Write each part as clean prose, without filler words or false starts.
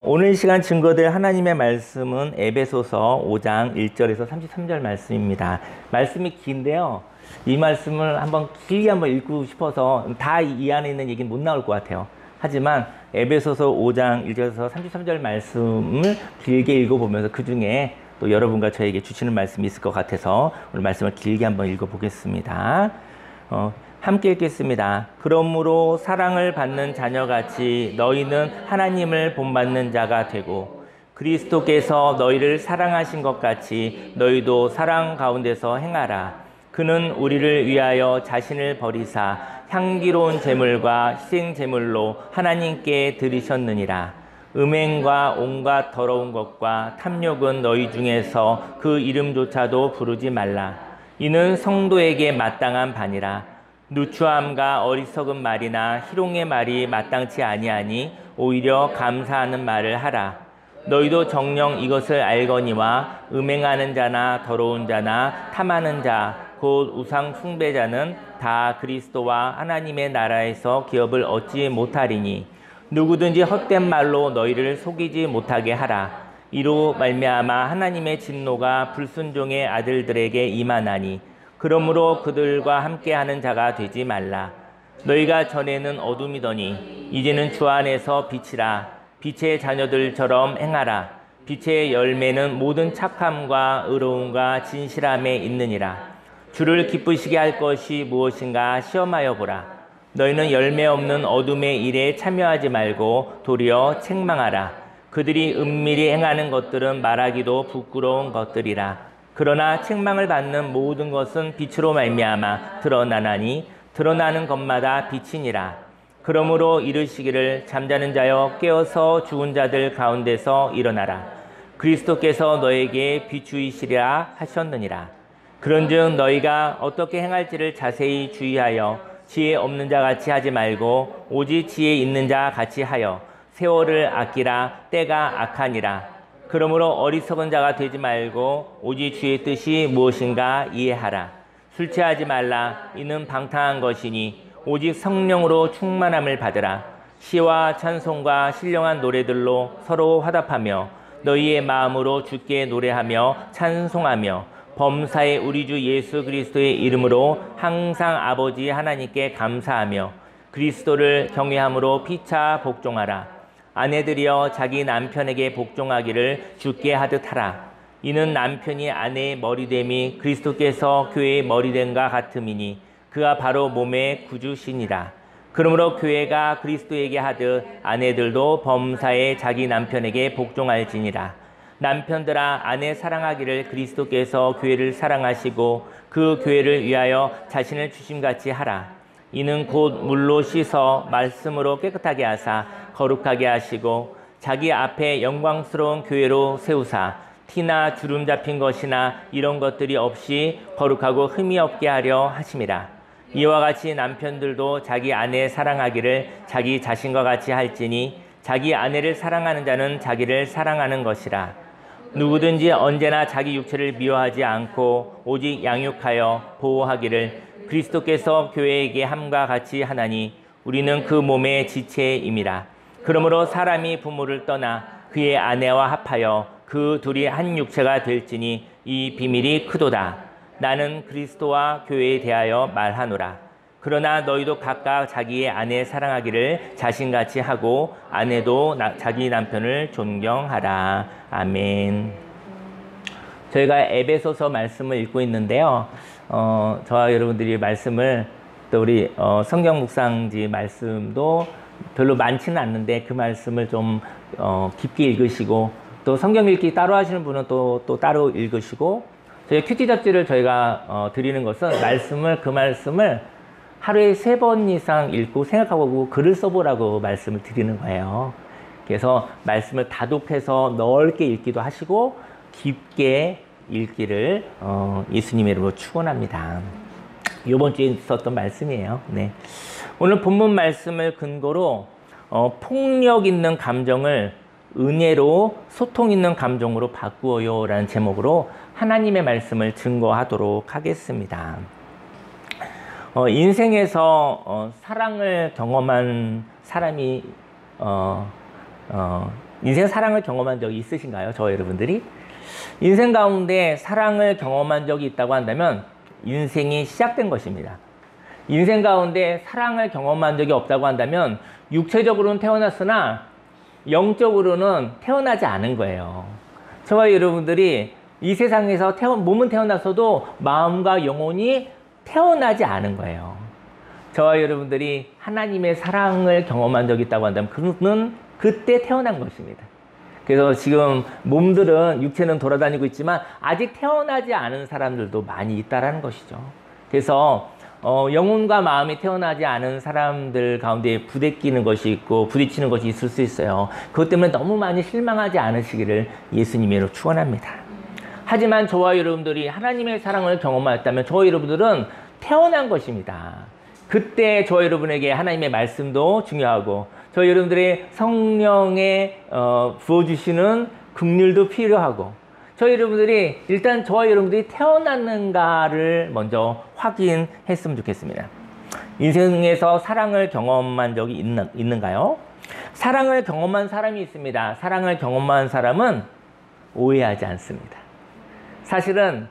오늘 시간 증거될 하나님의 말씀은 에베소서 5장 1절에서 33절 말씀입니다. 말씀이 긴데요. 이 말씀을 길게 한번 읽고 싶어서 다 이 안에 있는 얘기는 못 나올 것 같아요. 하지만 에베소서 5장 1절에서 33절 말씀을 길게 읽어보면서 그 중에 또 여러분과 저에게 주시는 말씀이 있을 것 같아서 오늘 말씀을 길게 한번 읽어보겠습니다. 함께 읽겠습니다. 그러므로 사랑을 받는 자녀같이 너희는 하나님을 본받는 자가 되고 그리스도께서 너희를 사랑하신 것 같이 너희도 사랑 가운데서 행하라. 그는 우리를 위하여 자신을 버리사 향기로운 제물과 희생 제물로 하나님께 드리셨느니라. 음행과 온갖 더러운 것과 탐욕은 너희 중에서 그 이름조차도 부르지 말라. 이는 성도에게 마땅한 바니라. 누추함과 어리석은 말이나 희롱의 말이 마땅치 아니하니 오히려 감사하는 말을 하라. 너희도 정녕 이것을 알거니와 음행하는 자나 더러운 자나 탐하는 자 곧 우상 숭배자는 다 그리스도와 하나님의 나라에서 기업을 얻지 못하리니 누구든지 헛된 말로 너희를 속이지 못하게 하라. 이로 말미암아 하나님의 진노가 불순종의 아들들에게 임하나니 그러므로 그들과 함께하는 자가 되지 말라. 너희가 전에는 어둠이더니 이제는 주 안에서 빛이라. 빛의 자녀들처럼 행하라. 빛의 열매는 모든 착함과 의로움과 진실함에 있느니라. 주를 기쁘시게 할 것이 무엇인가 시험하여 보라. 너희는 열매 없는 어둠의 일에 참여하지 말고 도리어 책망하라. 그들이 은밀히 행하는 것들은 말하기도 부끄러운 것들이라. 그러나 책망을 받는 모든 것은 빛으로 말미암아 드러나나니 드러나는 것마다 빛이니라. 그러므로 이르시기를 잠자는 자여 깨어서 죽은 자들 가운데서 일어나라. 그리스도께서 너에게 비추이시리라 하셨느니라. 그런즉 너희가 어떻게 행할지를 자세히 주의하여 지혜 없는 자 같이 하지 말고 오직 지혜 있는 자 같이 하여 세월을 아끼라. 때가 악하니라. 그러므로 어리석은 자가 되지 말고 오직 주의 뜻이 무엇인가 이해하라. 술 취하지 말라. 이는 방탕한 것이니 오직 성령으로 충만함을 받으라. 시와 찬송과 신령한 노래들로 서로 화답하며 너희의 마음으로 주께 노래하며 찬송하며 범사의 우리 주 예수 그리스도의 이름으로 항상 아버지 하나님께 감사하며 그리스도를 경외함으로 피차 복종하라. 아내들이여 자기 남편에게 복종하기를 주께 하듯 하라. 이는 남편이 아내의 머리됨이 그리스도께서 교회의 머리됨과 같음이니 그가 바로 몸의 구주시니라. 그러므로 교회가 그리스도에게 하듯 아내들도 범사에 자기 남편에게 복종할지니라. 남편들아 아내 사랑하기를 그리스도께서 교회를 사랑하시고 그 교회를 위하여 자신을 주심같이 하라. 이는 곧 물로 씻어 말씀으로 깨끗하게 하사 거룩하게 하시고 자기 앞에 영광스러운 교회로 세우사 티나 주름 잡힌 것이나 이런 것들이 없이 거룩하고 흠이 없게 하려 하심이라. 이와 같이 남편들도 자기 아내 사랑하기를 자기 자신과 같이 할지니 자기 아내를 사랑하는 자는 자기를 사랑하는 것이라. 누구든지 언제나 자기 육체를 미워하지 않고 오직 양육하여 보호하기를 그리스도께서 교회에게 함과 같이 하나니 우리는 그 몸의 지체임이라. 그러므로 사람이 부모를 떠나 그의 아내와 합하여 그 둘이 한 육체가 될지니 이 비밀이 크도다. 나는 그리스도와 교회에 대하여 말하노라. 그러나 너희도 각각 자기의 아내 사랑하기를 자신같이 하고 아내도 자기 남편을 존경하라. 아멘. 저희가 에베소서 말씀을 읽고 있는데요. 저와 여러분들이 말씀을 또 우리 성경 묵상지 말씀도 별로 많지는 않는데 그 말씀을 좀 깊게 읽으시고 또 성경 읽기 따로 하시는 분은 또 따로 읽으시고 저희 큐티 잡지를 저희가 드리는 것은 그 말씀을 하루에 3번 이상 읽고 생각하고 글을 써보라고 말씀을 드리는 거예요. 그래서 말씀을 다독해서 넓게 읽기도 하시고 깊게 읽기를 예수님의 이름으로 축원합니다. 이번 주에 있었던 말씀이에요. 네. 오늘 본문 말씀을 근거로 폭력 있는 감정을 은혜로 소통 있는 감정으로 바꾸어요 라는 제목으로 하나님의 말씀을 증거하도록 하겠습니다. 인생에서 사랑을 경험한 사람이 인생 사랑을 경험한 적이 있으신가요? 저 여러분들이? 인생 가운데 사랑을 경험한 적이 있다고 한다면 인생이 시작된 것입니다. 인생 가운데 사랑을 경험한 적이 없다고 한다면 육체적으로는 태어났으나 영적으로는 태어나지 않은 거예요. 저와 여러분들이 이 세상에서 몸은 태어났어도 마음과 영혼이 태어나지 않은 거예요. 저와 여러분들이 하나님의 사랑을 경험한 적이 있다고 한다면 그는 그때 태어난 것입니다. 그래서 지금 몸들은 육체는 돌아다니고 있지만 아직 태어나지 않은 사람들도 많이 있다라는 것이죠. 그래서 영혼과 마음이 태어나지 않은 사람들 가운데 부대끼는 것이 있고 부딪히는 것이 있을 수 있어요. 그것 때문에 너무 많이 실망하지 않으시기를 예수님으로 축원합니다. 하지만 저와 여러분들이 하나님의 사랑을 경험하였다면 저와 여러분들은 태어난 것입니다. 그때 저와 여러분에게 하나님의 말씀도 중요하고 저와 여러분들의 성령에 부어주시는 긍휼도 필요하고 저희 여러분들이 일단 저와 여러분들이 태어났는가를 먼저 확인했으면 좋겠습니다. 인생에서 사랑을 경험한 적이 있는가요? 사랑을 경험한 사람이 있습니다. 사랑을 경험한 사람은 오해하지 않습니다. 사실은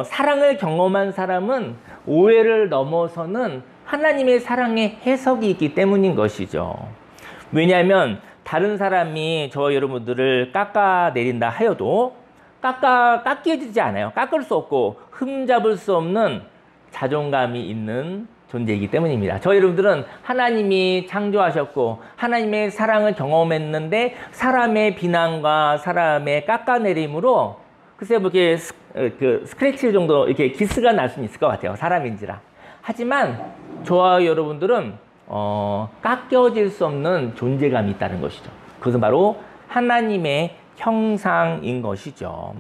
사랑을 경험한 사람은 오해를 넘어서는 하나님의 사랑의 해석이 있기 때문인 것이죠. 왜냐하면 다른 사람이 저와 여러분들을 깎아내린다 하여도 깎여지지 않아요. 깎을 수 없고 흠잡을 수 없는 자존감이 있는 존재이기 때문입니다. 저희 여러분들은 하나님이 창조하셨고 하나님의 사랑을 경험했는데 사람의 비난과 사람의 깎아내림으로 글쎄요, 뭐 이렇게 스크래치 정도 이렇게 기스가 날 수는 있을 것 같아요. 사람인지라. 하지만 저와 여러분들은 깎여질 수 없는 존재감이 있다는 것이죠. 그것은 바로 하나님의 형상인 것이죠.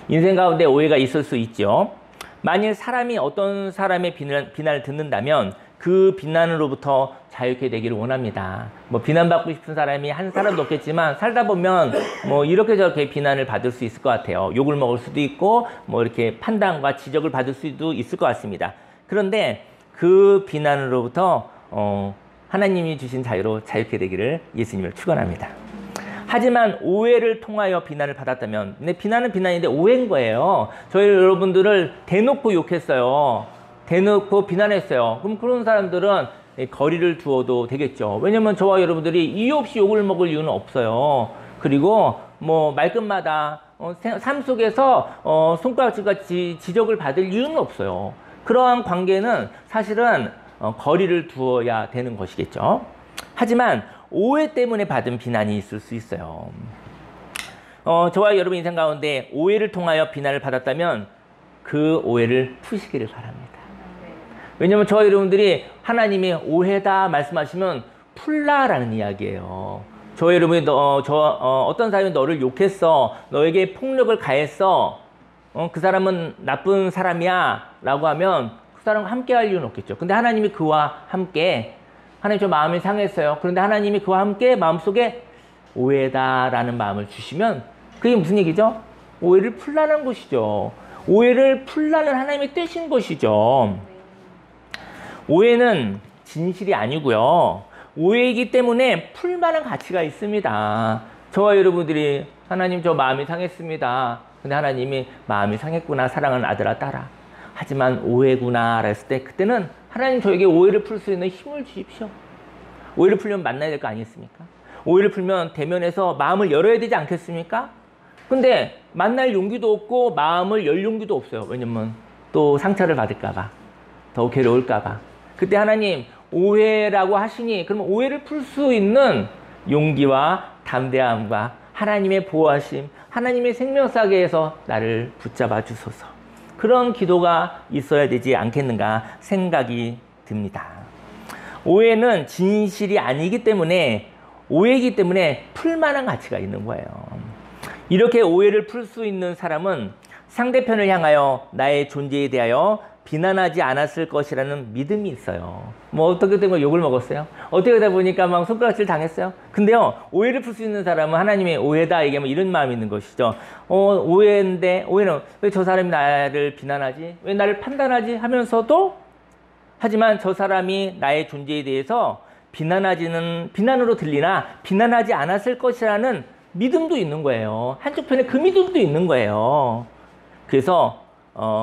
인생 가운데 오해가 있을 수 있죠. 만일 사람이 어떤 사람의 비난을 듣는다면 그 비난으로부터 자유케 되기를 원합니다. 뭐 비난받고 싶은 사람이 한 사람도 없겠지만 살다 보면 뭐 이렇게 저렇게 비난을 받을 수 있을 것 같아요. 욕을 먹을 수도 있고 뭐 이렇게 판단과 지적을 받을 수도 있을 것 같습니다. 그런데 그 비난으로부터 하나님이 주신 자유로 자유케 되기를 예수님을 축원합니다. 하지만 오해를 통하여 비난을 받았다면, 근데 비난은 비난인데 오해인 거예요. 저희 여러분들을 대놓고 욕했어요. 대놓고 비난했어요. 그럼 그런 사람들은 거리를 두어도 되겠죠. 왜냐면 저와 여러분들이 이유 없이 욕을 먹을 이유는 없어요. 그리고 뭐 말끝마다 삶 속에서 손가락질같이 지적을 받을 이유는 없어요. 그러한 관계는 사실은 거리를 두어야 되는 것이겠죠. 하지만 오해 때문에 받은 비난이 있을 수 있어요. 저와 여러분 인생 가운데 오해를 통하여 비난을 받았다면 그 오해를 푸시기를 바랍니다. 왜냐하면 저와 여러분들이 하나님이 오해다 말씀하시면 풀라라는 이야기예요. 저와 여러분이 어떤 사람이 너를 욕했어, 너에게 폭력을 가했어, 그 사람은 나쁜 사람이야 라고 하면 그 사람과 함께 할 이유는 없겠죠. 근데 하나님이 그와 함께, 하나님 저 마음이 상했어요. 그런데 하나님이 그와 함께 마음속에 오해다라는 마음을 주시면 그게 무슨 얘기죠? 오해를 풀라는 것이죠. 오해를 풀라는 하나님의 뜻인 것이죠. 오해는 진실이 아니고요. 오해이기 때문에 풀만한 가치가 있습니다. 저와 여러분들이 하나님 저 마음이 상했습니다. 근데 하나님이 마음이 상했구나, 사랑하는 아들아 딸아. 하지만 오해구나 했을 때 그때는 하나님 저에게 오해를 풀 수 있는 힘을 주십시오. 오해를 풀려면 만나야 될 거 아니겠습니까? 오해를 풀면 대면에서 마음을 열어야 되지 않겠습니까? 근데 만날 용기도 없고 마음을 열 용기도 없어요. 왜냐면 또 상처를 받을까 봐, 더 괴로울까 봐. 그때 하나님 오해라고 하시니 그러면 오해를 풀 수 있는 용기와 담대함과 하나님의 보호하심, 하나님의 생명사계에서 나를 붙잡아 주소서. 그런 기도가 있어야 되지 않겠는가 생각이 듭니다. 오해는 진실이 아니기 때문에, 오해이기 때문에 풀만한 가치가 있는 거예요. 이렇게 오해를 풀 수 있는 사람은 상대편을 향하여 나의 존재에 대하여 비난하지 않았을 것이라는 믿음이 있어요. 뭐 어떻게 된 거 욕을 먹었어요? 어떻게 하다 보니까 막 손가락질 당했어요? 근데요, 오해를 풀 수 있는 사람은 하나님의 오해다 얘기하면 이런 마음이 있는 것이죠. 오해인데, 오해는 왜 저 사람이 나를 비난하지? 왜 나를 판단하지? 하면서도 하지만 저 사람이 나의 존재에 대해서 비난으로 들리나 비난하지 않았을 것이라는 믿음도 있는 거예요. 한쪽 편에 그 믿음도 있는 거예요. 그래서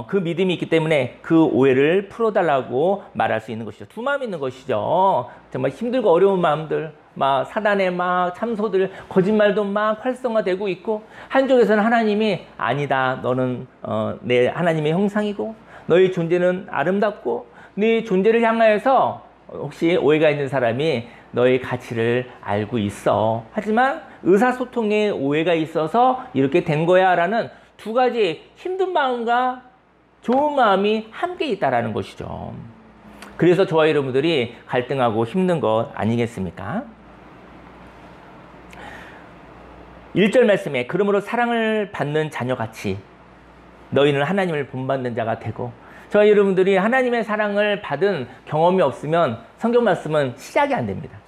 그 믿음이 있기 때문에 그 오해를 풀어달라고 말할 수 있는 것이죠. 두 마음이 있는 것이죠. 정말 힘들고 어려운 마음들, 막 사단의 막 참소들, 거짓말도 막 활성화되고 있고, 한쪽에서는 하나님이 아니다. 너는 내 하나님의 형상이고 너의 존재는 아름답고 네 존재를 향하여서 혹시 오해가 있는 사람이 너의 가치를 알고 있어. 하지만 의사소통에 오해가 있어서 이렇게 된 거야 라는 두 가지 힘든 마음과 좋은 마음이 함께 있다라는 것이죠. 그래서 저와 여러분들이 갈등하고 힘든 것 아니겠습니까? 1절 말씀에 그러므로 사랑을 받는 자녀같이 너희는 하나님을 본받는 자가 되고, 저와 여러분들이 하나님의 사랑을 받은 경험이 없으면 성경 말씀은 시작이 안 됩니다.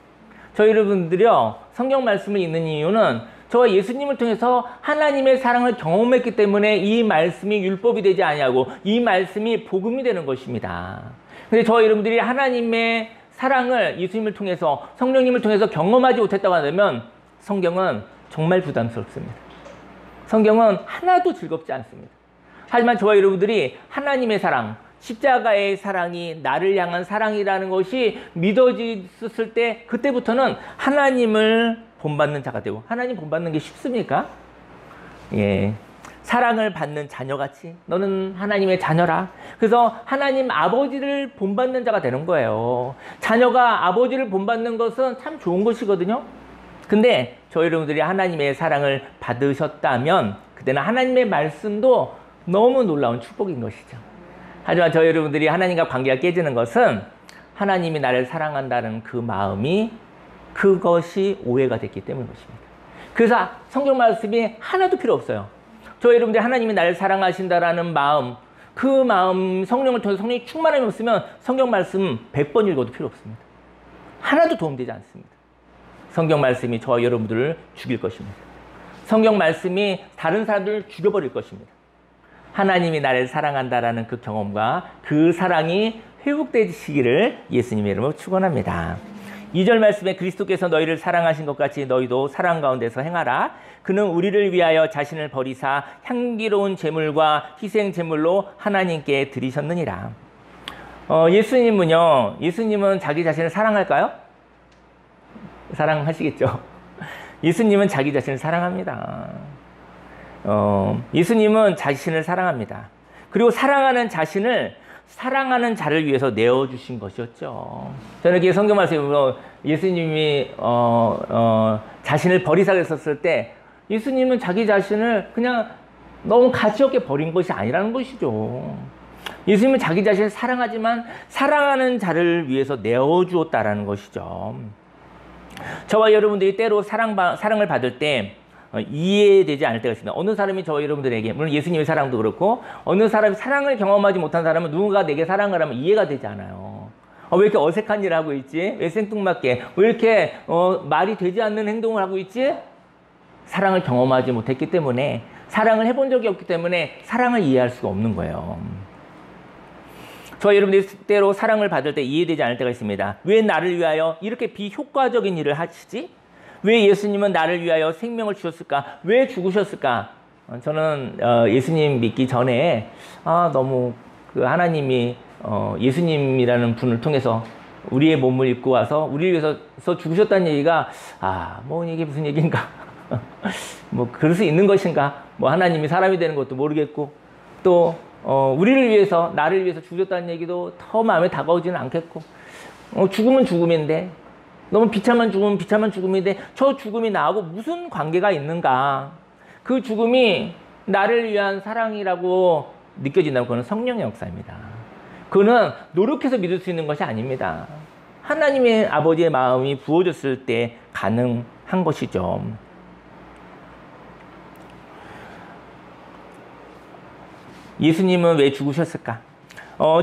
저희 여러분들이요, 성경 말씀을 읽는 이유는 저와 예수님을 통해서 하나님의 사랑을 경험했기 때문에 이 말씀이 율법이 되지 아니하고 이 말씀이 복음이 되는 것입니다. 근데 저와 여러분들이 하나님의 사랑을 예수님을 통해서, 성령님을 통해서 경험하지 못했다고 하면 성경은 정말 부담스럽습니다. 성경은 하나도 즐겁지 않습니다. 하지만 저와 여러분들이 하나님의 사랑, 십자가의 사랑이 나를 향한 사랑이라는 것이 믿어졌을 때, 그때부터는 하나님을 본받는 자가 되고, 하나님 본받는 게 쉽습니까? 예. 사랑을 받는 자녀같이 너는 하나님의 자녀라. 그래서 하나님 아버지를 본받는 자가 되는 거예요. 자녀가 아버지를 본받는 것은 참 좋은 것이거든요. 근데 저희 여러분들이 하나님의 사랑을 받으셨다면 그때는 하나님의 말씀도 너무 놀라운 축복인 것이죠. 하지만 저희 여러분들이 하나님과 관계가 깨지는 것은 하나님이 나를 사랑한다는 그 마음이, 그것이 오해가 됐기 때문인 것입니다. 그래서 성경 말씀이 하나도 필요 없어요. 저희 여러분들이 하나님이 나를 사랑하신다라는 마음, 그 마음, 성령을 통해서 성령이 충만함이 없으면 성경 말씀 100번 읽어도 필요 없습니다. 하나도 도움되지 않습니다. 성경 말씀이 저와 여러분들을 죽일 것입니다. 성경 말씀이 다른 사람들을 죽여버릴 것입니다. 하나님이 나를 사랑한다라는 그 경험과 그 사랑이 회복되시기를 예수님의 이름으로 축원합니다. 2절 말씀에 그리스도께서 너희를 사랑하신 것 같이 너희도 사랑 가운데서 행하라. 그는 우리를 위하여 자신을 버리사 향기로운 제물과 희생 제물로 하나님께 드리셨느니라. 예수님은 자기 자신을 사랑할까요? 사랑하시겠죠. 예수님은 자기 자신을 사랑합니다. 예수님은 자신을 사랑합니다. 그리고 사랑하는 자신을 사랑하는 자를 위해서 내어주신 것이었죠. 저는 이렇게 성경 말씀으로 예수님이 자신을 버리사 그랬었을 때, 예수님은 자기 자신을 그냥 너무 가치없게 버린 것이 아니라는 것이죠. 예수님은 자기 자신을 사랑하지만 사랑하는 자를 위해서 내어주었다라는 것이죠. 저와 여러분들이 때로 사랑을 받을 때 이해되지 않을 때가 있습니다. 어느 사람이 저와 여러분들에게, 물론 예수님의 사랑도 그렇고, 어느 사람이 사랑을 경험하지 못한 사람은 누군가 내게 사랑을 하면 이해가 되지 않아요. 왜 이렇게 어색한 일을 하고 있지? 왜 생뚱맞게? 왜 이렇게 말이 되지 않는 행동을 하고 있지? 사랑을 경험하지 못했기 때문에, 사랑을 해본 적이 없기 때문에 사랑을 이해할 수가 없는 거예요. 저와 여러분들이 때로 사랑을 받을 때 이해되지 않을 때가 있습니다. 왜 나를 위하여 이렇게 비효과적인 일을 하시지? 왜 예수님은 나를 위하여 생명을 주셨을까? 왜 죽으셨을까? 저는 예수님 믿기 전에 너무 그 하나님이 예수님이라는 분을 통해서 우리의 몸을 입고 와서 우리를 위해서 죽으셨다는 얘기가 뭐 이게 무슨 얘기인가? 뭐 그럴 수 있는 것인가? 뭐 하나님이 사람이 되는 것도 모르겠고, 또 우리를 위해서, 나를 위해서 죽으셨다는 얘기도 더 마음에 다가오지는 않겠고, 죽음은 죽음인데, 너무 비참한 죽음은 비참한 죽음인데 저 죽음이 나하고 무슨 관계가 있는가? 그 죽음이 나를 위한 사랑이라고 느껴진다면 그건 성령의 역사입니다. 그거는 노력해서 믿을 수 있는 것이 아닙니다. 하나님의 아버지의 마음이 부어졌을 때 가능한 것이죠. 예수님은 왜 죽으셨을까?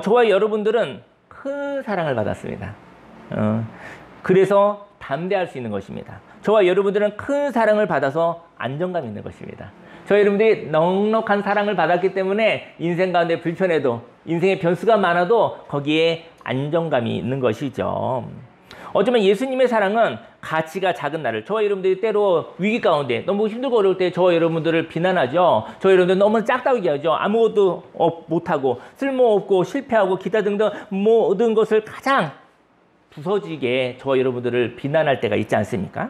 저와 여러분들은 큰 사랑을 받았습니다. 그래서 담대할 수 있는 것입니다. 저와 여러분들은 큰 사랑을 받아서 안정감 있는 것입니다. 저와 여러분들이 넉넉한 사랑을 받았기 때문에 인생 가운데 불편해도, 인생의 변수가 많아도 거기에 안정감이 있는 것이죠. 어쩌면 예수님의 사랑은 가치가 작은 나를, 저와 여러분들이 때로 위기 가운데 너무 힘들고 어려울 때 저와 여러분들을 비난하죠. 저와 여러분들 너무 작다고 얘기하죠. 아무것도 못하고 쓸모없고 실패하고 기타 등등 모든 것을 가장 부서지게 저와 여러분들을 비난할 때가 있지 않습니까?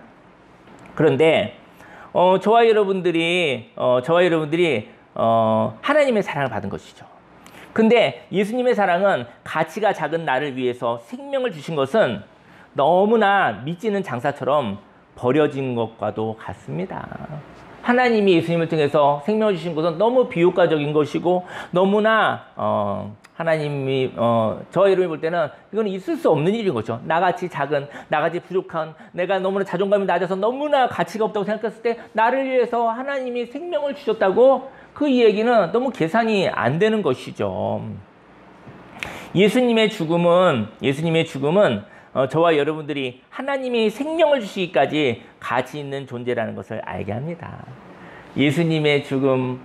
그런데 저와 여러분들이 하나님의 사랑을 받은 것이죠. 근데 예수님의 사랑은 가치가 작은 나를 위해서 생명을 주신 것은 너무나 미치는 장사처럼 버려진 것과도 같습니다. 하나님이 예수님을 통해서 생명을 주신 것은 너무 비효과적인 것이고 너무나 하나님이 저와 여러분이 볼 때는 이건 있을 수 없는 일인 거죠. 나같이 작은, 나같이 부족한, 내가 너무나 자존감이 낮아서 너무나 가치가 없다고 생각했을 때 나를 위해서 하나님이 생명을 주셨다고, 그 얘기는 너무 계산이 안 되는 것이죠. 예수님의 죽음은 저와 여러분들이 하나님이 생명을 주시기까지 가치 있는 존재라는 것을 알게 합니다. 예수님의 죽음,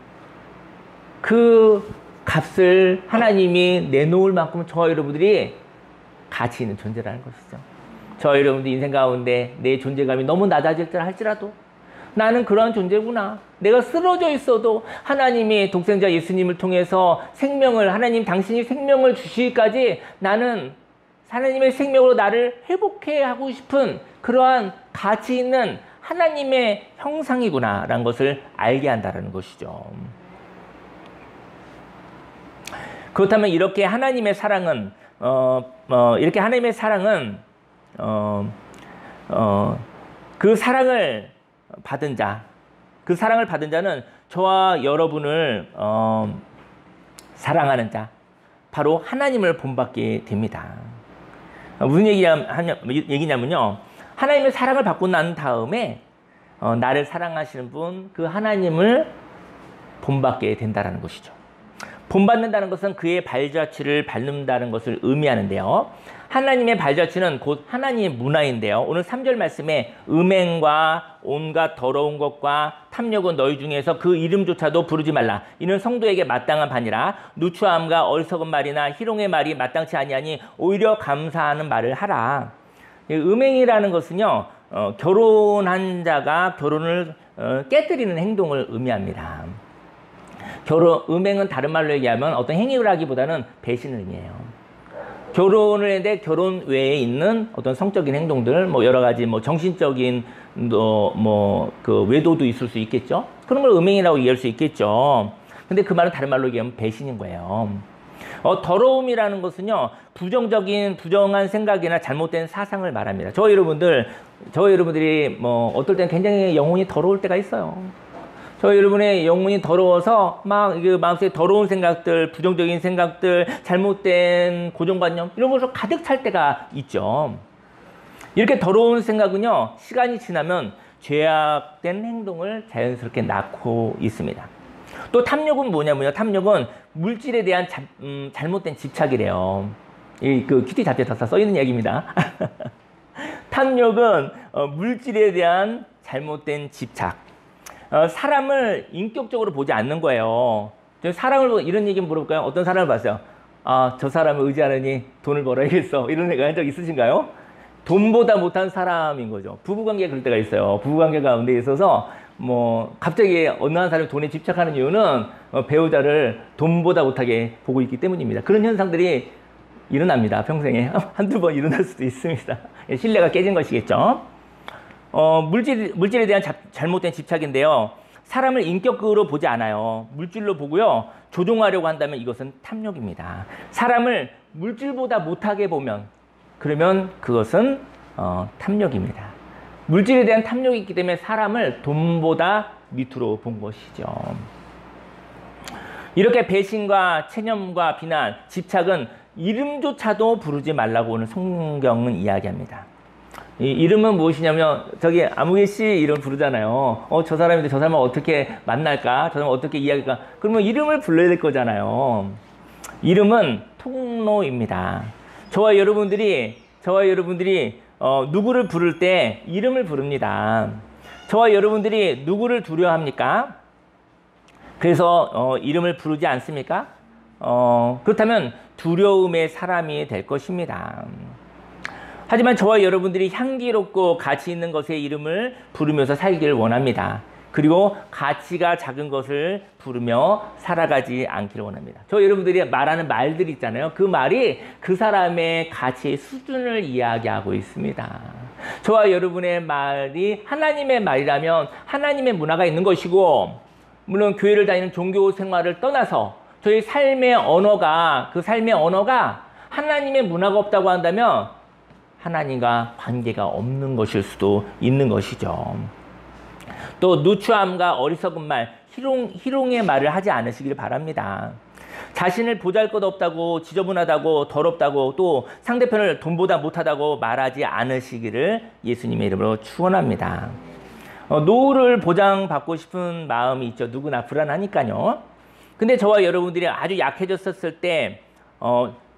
그 값을 하나님이 내놓을 만큼 저와 여러분들이 가치 있는 존재라는 것이죠. 저와 여러분들 인생 가운데 내 존재감이 너무 낮아질 때 할지라도 나는 그러한 존재구나. 내가 쓰러져 있어도 하나님이 독생자 예수님을 통해서 생명을, 하나님 당신이 생명을 주시기까지 나는 하나님의 생명으로 나를 회복해 하고 싶은 그러한 가치 있는 하나님의 형상이구나라는 것을 알게 한다는 것이죠. 그렇다면 이렇게 하나님의 사랑은 그 사랑을 받은 자는 저와 여러분을 사랑하는 자, 바로 하나님을 본받게 됩니다. 무슨 얘기냐면요, 하나님의 사랑을 받고 난 다음에 나를 사랑하시는 분, 그 하나님을 본받게 된다는 것이죠. 본받는다는 것은 그의 발자취를 밟는다는 것을 의미하는데요. 하나님의 발자취는 곧 하나님의 문화인데요. 오늘 3절 말씀에 음행과 온갖 더러운 것과 탐욕은 너희 중에서 그 이름조차도 부르지 말라. 이는 성도에게 마땅한 바니라. 누추함과 어리석은 말이나 희롱의 말이 마땅치 아니하니 오히려 감사하는 말을 하라. 음행이라는 것은요, 결혼한 자가 결혼을 깨뜨리는 행동을 의미합니다. 음행은 다른 말로 얘기하면 어떤 행위를 하기보다는 배신을 의미해요. 결혼을 했는데 결혼 외에 있는 어떤 성적인 행동들, 여러 가지 정신적인 그 외도도 있을 수 있겠죠. 그런 걸 음행이라고 얘기할 수 있겠죠. 근데 그 말은 다른 말로 얘기하면 배신인 거예요. 더러움이라는 것은요, 부정한 생각이나 잘못된 사상을 말합니다. 저희 여러분들이 어떨 땐 굉장히 영혼이 더러울 때가 있어요. 저희 여러분의 영혼이 더러워서 마음속에 더러운 생각들, 부정적인 생각들, 잘못된 고정관념 이런 것으로 가득 찰 때가 있죠. 이렇게 더러운 생각은요, 시간이 지나면 죄악된 행동을 자연스럽게 낳고 있습니다. 또 탐욕은 뭐냐면요, 탐욕은 물질에 대한 잘못된 집착이래요. 그 큐티 잡지에 다 써 있는 얘기입니다. 탐욕은 물질에 대한 잘못된 집착. 사람을 인격적으로 보지 않는 거예요. 사람을 보고 이런 얘기 물어볼까요? 어떤 사람을 봤어요? 저 사람을 의지하느니 돈을 벌어야겠어. 이런 생각 한 적 있으신가요? 돈보다 못한 사람인 거죠. 부부관계 그럴 때가 있어요. 부부관계 가운데 있어서 갑자기 어느 한 사람이 돈에 집착하는 이유는 배우자를 돈보다 못하게 보고 있기 때문입니다. 그런 현상들이 일어납니다. 평생에 한두 번 일어날 수도 있습니다. 신뢰가 깨진 것이겠죠. 물질에 대한 잘못된 집착인데요. 사람을 인격으로 보지 않아요. 물질로 보고요. 조종하려고 한다면 이것은 탐욕입니다. 사람을 물질보다 못하게 보면, 그러면 그것은 탐욕입니다. 물질에 대한 탐욕이 있기 때문에 사람을 돈보다 밑으로 본 것이죠. 이렇게 배신과 체념과 비난, 집착은 이름조차도 부르지 말라고 오늘 성경은 이야기합니다. 이 이름은 무엇이냐면, 저기 아무개 씨 이름 부르잖아요. 저 사람인데 저 사람을 어떻게 만날까? 저 사람을 어떻게 이야기할까? 그러면 이름을 불러야 될 거잖아요. 이름은 통로입니다. 저와 여러분들이 누구를 부를 때 이름을 부릅니다. 저와 여러분들이 누구를 두려워합니까? 그래서 이름을 부르지 않습니까? 그렇다면 두려움의 사람이 될 것입니다. 하지만 저와 여러분들이 향기롭고 가치 있는 것의 이름을 부르면서 살기를 원합니다. 그리고 가치가 작은 것을 부르며 살아가지 않기를 원합니다. 저 여러분들이 말하는 말들이 있잖아요. 그 말이 그 사람의 가치의 수준을 이야기하고 있습니다. 저와 여러분의 말이 하나님의 말이라면 하나님의 문화가 있는 것이고, 물론 교회를 다니는 종교 생활을 떠나서 저희 삶의 언어가, 그 삶의 언어가 하나님의 문화가 없다고 한다면 하나님과 관계가 없는 것일 수도 있는 것이죠. 또 누추함과 어리석은 말, 희롱의 말을 하지 않으시길 바랍니다. 자신을 보잘것없다고, 지저분하다고, 더럽다고, 또 상대편을 돈보다 못하다고 말하지 않으시기를 예수님의 이름으로 축원합니다. 노후를 보장받고 싶은 마음이 있죠. 누구나 불안하니까요. 근데 저와 여러분들이 아주 약해졌을 때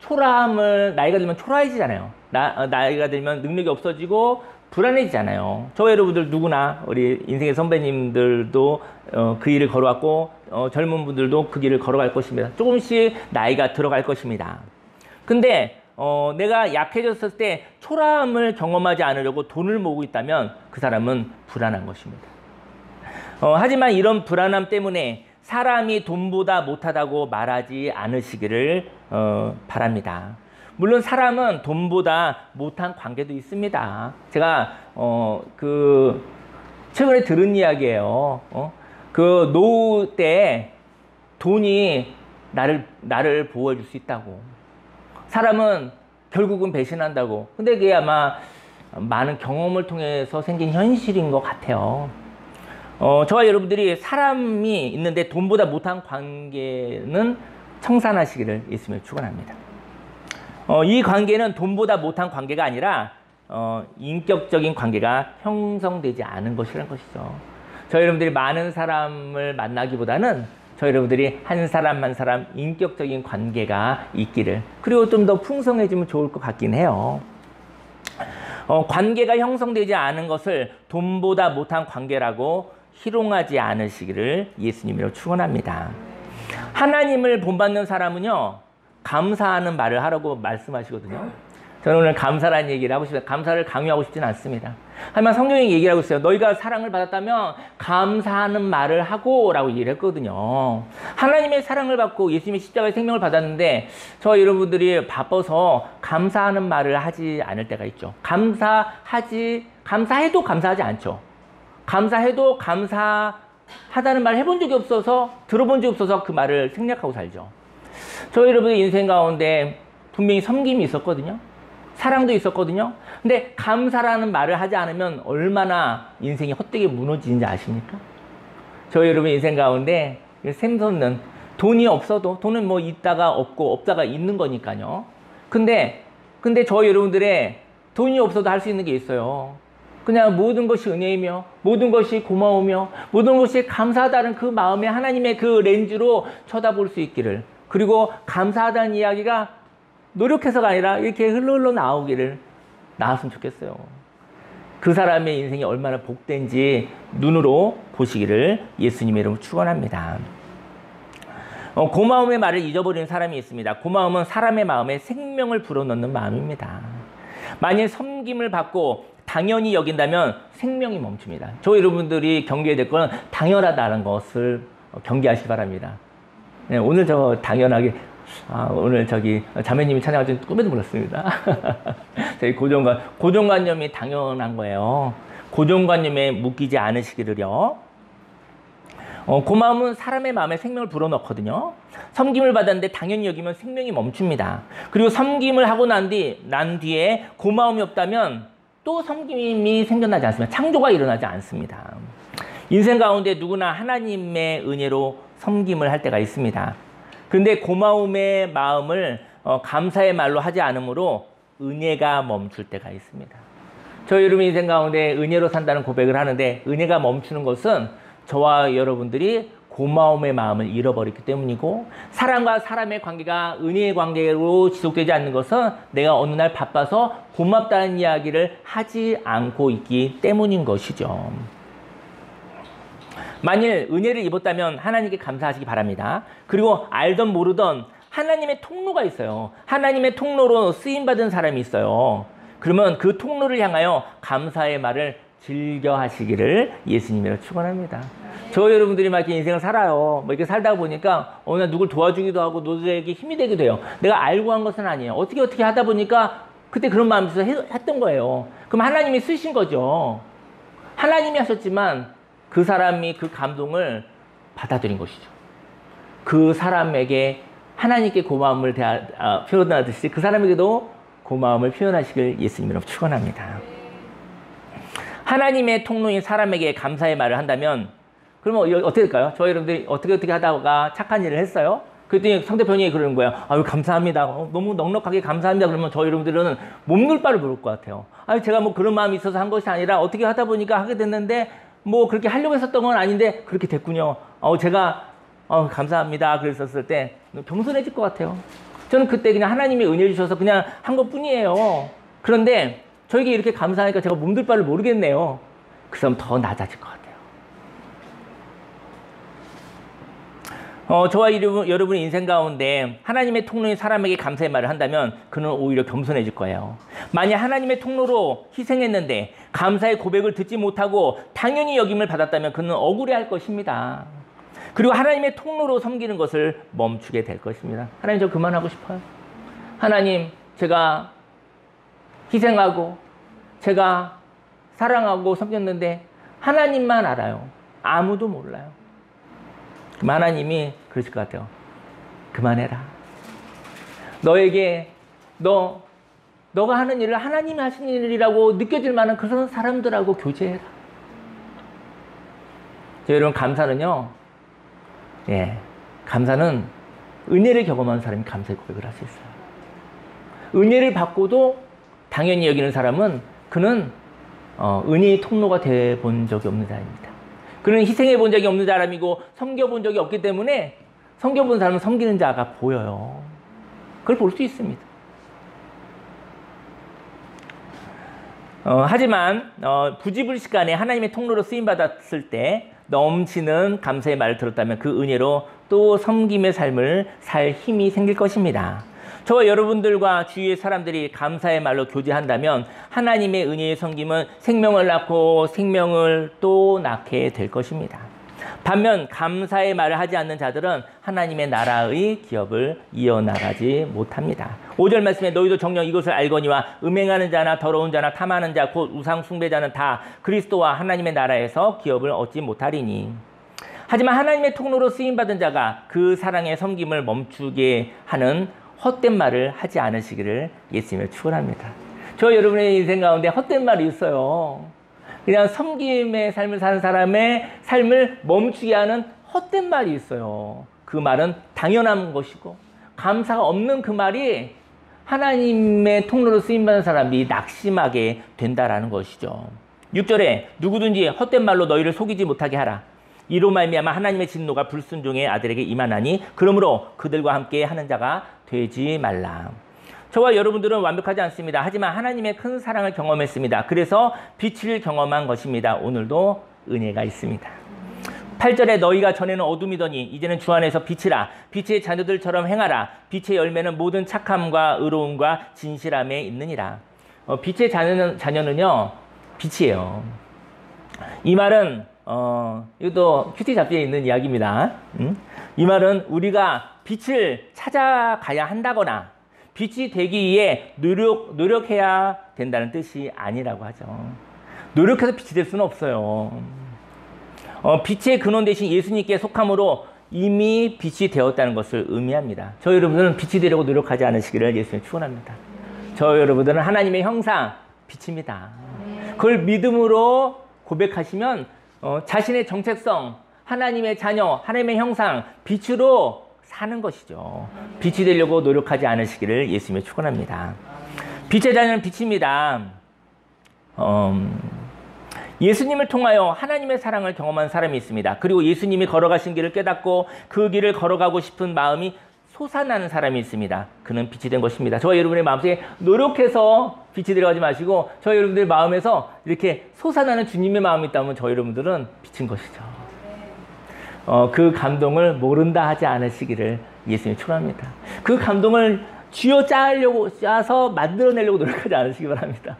초라함을, 나이가 들면 초라해지잖아요. 나이가 들면 능력이 없어지고 불안해지잖아요. 저 여러분들 누구나, 우리 인생의 선배님들도 그 일을 걸어왔고, 젊은 분들도 그 길을 걸어갈 것입니다. 조금씩 나이가 들어갈 것입니다. 근데 내가 약해졌을 때 초라함을 경험하지 않으려고 돈을 모으고 있다면 그 사람은 불안한 것입니다. 하지만 이런 불안함 때문에 사람이 돈보다 못하다고 말하지 않으시기를 바랍니다. 물론 사람은 돈보다 못한 관계도 있습니다. 제가 최근에 들은 이야기예요. 그 노후 때 돈이 나를 보호해 줄 수 있다고. 사람은 결국은 배신한다고. 근데 그게 아마 많은 경험을 통해서 생긴 현실인 것 같아요. 저와 여러분들이 사람이 있는데 돈보다 못한 관계는 청산하시기를 예수님을 축원합니다. 이 관계는 돈보다 못한 관계가 아니라 인격적인 관계가 형성되지 않은 것이라는 것이죠. 저희 여러분들이 많은 사람을 만나기보다는 저희 여러분들이 한 사람 한 사람 인격적인 관계가 있기를, 그리고 좀 더 풍성해지면 좋을 것 같긴 해요. 관계가 형성되지 않은 것을 돈보다 못한 관계라고 희롱하지 않으시기를 예수님으로 축원합니다. 하나님을 본받는 사람은요, 감사하는 말을 하라고 말씀하시거든요. 저는 오늘 감사라는 얘기를 하고 싶어요. 감사를 강요하고 싶지는 않습니다. 하지만 성경이 얘기를 하고 있어요. 너희가 사랑을 받았다면 감사하는 말을 하고 라고 얘기를 했거든요. 하나님의 사랑을 받고 예수님의 십자가의 생명을 받았는데 저 여러분들이 바빠서 감사하는 말을 하지 않을 때가 있죠. 감사해도 감사하지 않죠. 감사해도 감사하다는 말을 해본 적이 없어서, 들어본 적이 없어서 그 말을 생략하고 살죠. 저 여러분의 인생 가운데 분명히 섬김이 있었거든요. 사랑도 있었거든요. 근데 감사라는 말을 하지 않으면 얼마나 인생이 헛되게 무너지는지 아십니까? 저 여러분의 인생 가운데 샘솟는 돈이 없어도, 돈은 뭐 있다가 없고 없다가 있는 거니까요. 근데 저 여러분들의 돈이 없어도 할 수 있는 게 있어요. 그냥 모든 것이 은혜이며 모든 것이 고마우며 모든 것이 감사하다는 그 마음에 하나님의 그 렌즈로 쳐다볼 수 있기를, 그리고 감사하다는 이야기가 노력해서가 아니라 이렇게 흘러 나왔으면 좋겠어요. 그 사람의 인생이 얼마나 복된지 눈으로 보시기를 예수님의 이름으로 축원합니다. 고마움의 말을 잊어버리는 사람이 있습니다. 고마움은 사람의 마음에 생명을 불어넣는 마음입니다. 만일 섬김을 받고 당연히 여긴다면 생명이 멈춥니다. 저 여러분들이 경계해야 될 건 당연하다는 것을 경계하시기 바랍니다. 네, 오늘 저 당연하게, 오늘 자매님이 찬양할 줄 꿈에도 몰랐습니다. 저희 고정관념이 당연한 거예요. 고정관념에 묶이지 않으시기를요. 고마움은 사람의 마음에 생명을 불어넣거든요. 섬김을 받았는데 당연히 여기면 생명이 멈춥니다. 그리고 섬김을 하고 난 뒤에 고마움이 없다면 또 섬김이 생겨나지 않습니다. 창조가 일어나지 않습니다. 인생 가운데 누구나 하나님의 은혜로 섬김을 할 때가 있습니다. 그런데 고마움의 마음을 감사의 말로 하지 않으므로 은혜가 멈출 때가 있습니다. 저희 여러분 인생 가운데 은혜로 산다는 고백을 하는데 은혜가 멈추는 것은 저와 여러분들이 고마움의 마음을 잃어버렸기 때문이고, 사람과 사람의 관계가 은혜의 관계로 지속되지 않는 것은 내가 어느 날 바빠서 고맙다는 이야기를 하지 않고 있기 때문인 것이죠. 만일 은혜를 입었다면 하나님께 감사하시기 바랍니다. 그리고 알던 모르던 하나님의 통로가 있어요. 하나님의 통로로 쓰임받은 사람이 있어요. 그러면 그 통로를 향하여 감사의 말을 즐겨 하시기를 예수님이라고 축원합니다. 저 여러분들이 막 이렇게 인생을 살아요. 뭐 이렇게 살다 보니까 어느 날 누굴 도와주기도 하고 노조에게 힘이 되기도 해요. 내가 알고 한 것은 아니에요. 어떻게 하다 보니까 그때 그런 마음이 있어서 했던 거예요. 그럼 하나님이 쓰신 거죠. 하나님이 하셨지만 그 사람이 그 감동을 받아들인 것이죠. 그 사람에게 하나님께 고마움을 표현하듯이 그 사람에게도 고마움을 표현하시길 예수님으로 축원합니다. 하나님의 통로인 사람에게 감사의 말을 한다면 그러면 어떻게 될까요? 저희 여러분들이 어떻게 하다가 착한 일을 했어요? 그랬더니 상대편이 그러는 거예요. 아유, 감사합니다. 너무 넉넉하게 감사합니다. 그러면 저희 여러분들은 몸둘 바를 모를 것 같아요. 아유, 제가 뭐 그런 마음이 있어서 한 것이 아니라 어떻게 하다 보니까 하게 됐는데 뭐 그렇게 하려고 했었던 건 아닌데 그렇게 됐군요. 제가 감사합니다. 그랬었을 때 겸손해질 것 같아요. 저는 그때 그냥 하나님이 은혜 주셔서 그냥 한 것뿐이에요. 그런데 저에게 이렇게 감사하니까 제가 몸둘 바를 모르겠네요. 그 사람 더 낮아질 것 같아요. 저와 여러분의 인생 가운데 하나님의 통로인 사람에게 감사의 말을 한다면 그는 오히려 겸손해질 거예요. 만약 하나님의 통로로 희생했는데 감사의 고백을 듣지 못하고 당연히 여김을 받았다면 그는 억울해할 것입니다. 그리고 하나님의 통로로 섬기는 것을 멈추게 될 것입니다. 하나님, 저 그만하고 싶어요. 하나님, 제가 희생하고 제가 사랑하고 섬겼는데 하나님만 알아요. 아무도 몰라요. 그럼 하나님이 그러실 것 같아요. 그만해라. 너에게 너가 하는 일을 하나님이 하시는 일이라고 느껴질 만한 그런 사람들하고 교제해라. 여러분, 감사는요. 감사는 은혜를 경험한 사람이 감사의 고백을 할 수 있어요. 은혜를 받고도 당연히 여기는 사람은 그는 은혜의 통로가 돼 본 적이 없는 사람입니다. 그는 희생해 본 적이 없는 사람이고 섬겨본 적이 없기 때문에 섬겨본 사람은 섬기는 자가 보여요. 그걸 볼 수 있습니다. 하지만 부지불식간에 하나님의 통로로 쓰임받았을 때 넘치는 감사의 말을 들었다면 그 은혜로 또 섬김의 삶을 살 힘이 생길 것입니다. 저와 여러분들과 주위의 사람들이 감사의 말로 교제한다면 하나님의 은혜의 섬김은 생명을 낳고 생명을 또 낳게 될 것입니다. 반면 감사의 말을 하지 않는 자들은 하나님의 나라의 기업을 이어나가지 못합니다. 5절 말씀에 너희도 정녕 이것을 알거니와 음행하는 자나 더러운 자나 탐하는 자 곧 우상 숭배자는 다 그리스도와 하나님의 나라에서 기업을 얻지 못하리니. 하지만 하나님의 통로로 쓰임받은 자가 그 사랑의 섬김을 멈추게 하는 헛된 말을 하지 않으시기를 예수님을 축원합니다. 저 여러분의 인생 가운데 헛된 말이 있어요. 그냥 섬김의 삶을 사는 사람의 삶을 멈추게 하는 헛된 말이 있어요. 그 말은 당연한 것이고 감사가 없는 그 말이 하나님의 통로로 쓰임받는 사람이 낙심하게 된다라는 것이죠. 6절에 누구든지 헛된 말로 너희를 속이지 못하게 하라. 이로 말미암아 하나님의 진노가 불순종의 아들에게 임하나니 그러므로 그들과 함께 하는 자가 되지 말라. 저와 여러분들은 완벽하지 않습니다. 하지만 하나님의 큰 사랑을 경험했습니다. 그래서 빛을 경험한 것입니다. 오늘도 은혜가 있습니다. 8절에 너희가 전에는 어둠이더니 이제는 주 안에서 빛이라. 빛의 자녀들처럼 행하라. 빛의 열매는 모든 착함과 의로움과 진실함에 있느니라. 빛의 자녀는요 빛이에요. 이 말은 이것도 큐티 잡지에 있는 이야기입니다. 이 말은 우리가 빛을 찾아가야 한다거나 빛이 되기 위해 노력해야 된다는 뜻이 아니라고 하죠. 노력해서 빛이 될 수는 없어요. 빛의 근원 대신 예수님께 속함으로 이미 빛이 되었다는 것을 의미합니다. 저희 여러분들은 빛이 되려고 노력하지 않으시기를 예수님 축원합니다. 저희 여러분들은 하나님의 형상 빛입니다. 그걸 믿음으로 고백하시면 자신의 정체성, 하나님의 자녀, 하나님의 형상, 빛으로 사는 것이죠. 빛이 되려고 노력하지 않으시기를 예수님의 축원합니다. 빛의 자녀는 빛입니다. 예수님을 통하여 하나님의 사랑을 경험한 사람이 있습니다. 그리고 예수님이 걸어가신 길을 깨닫고 그 길을 걸어가고 싶은 마음이 솟아나는 사람이 있습니다. 그는 빛이 된 것입니다. 저와 여러분의 마음속에 노력해서 빛이 들어가지 마시고 저희 여러분들 마음에서 이렇게 솟아나는 주님의 마음이 있다면 저희 여러분들은 빛인 것이죠. 그 감동을 모른다 하지 않으시기를 예수님이 축원합니다. 그 감동을 짜서 만들어내려고 노력하지 않으시기 바랍니다.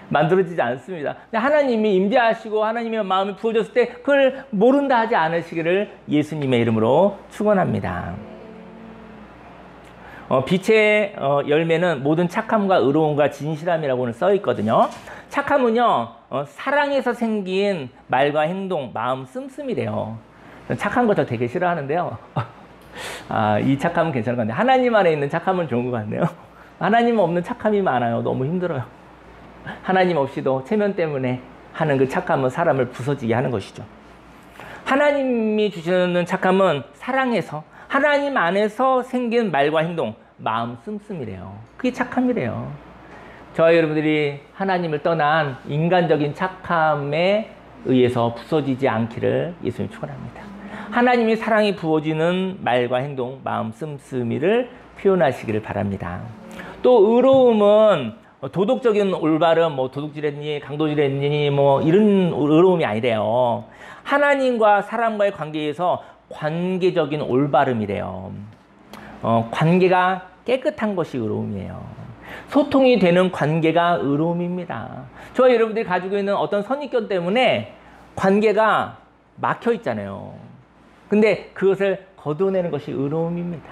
만들어지지 않습니다. 근데 하나님이 임재하시고 하나님의 마음이 부어졌을 때 그걸 모른다 하지 않으시기를 예수님의 이름으로 축원합니다. 빛의 열매는 모든 착함과 의로움과 진실함이라고는 써 있거든요. 착함은요, 사랑에서 생긴 말과 행동, 마음 씀씀이래요. 착한 거 저 되게 싫어하는데요. 이 착함은 괜찮은 것 같네요. 하나님 안에 있는 착함은 좋은 것 같네요. 하나님 없는 착함이 많아요. 너무 힘들어요. 하나님 없이도 체면 때문에 하는 그 착함은 사람을 부서지게 하는 것이죠. 하나님이 주시는 착함은 사랑에서, 하나님 안에서 생긴 말과 행동, 마음 씀씀이래요. 그게 착함이래요. 저와 여러분들이 하나님을 떠난 인간적인 착함에 의해서 부서지지 않기를 예수님 축원합니다. 하나님이 사랑이 부어지는 말과 행동, 마음 씀씀이를 표현하시기를 바랍니다. 또 의로움은 도덕적인 올바름, 도둑질했니, 강도질했니, 이런 의로움이 아니래요. 하나님과 사람과의 관계에서 관계적인 올바름이래요. 관계가 깨끗한 것이 의로움이에요. 소통이 되는 관계가 의로움입니다. 저와 여러분들이 가지고 있는 어떤 선입견 때문에 관계가 막혀 있잖아요. 근데 그것을 걷어내는 것이 의로움입니다.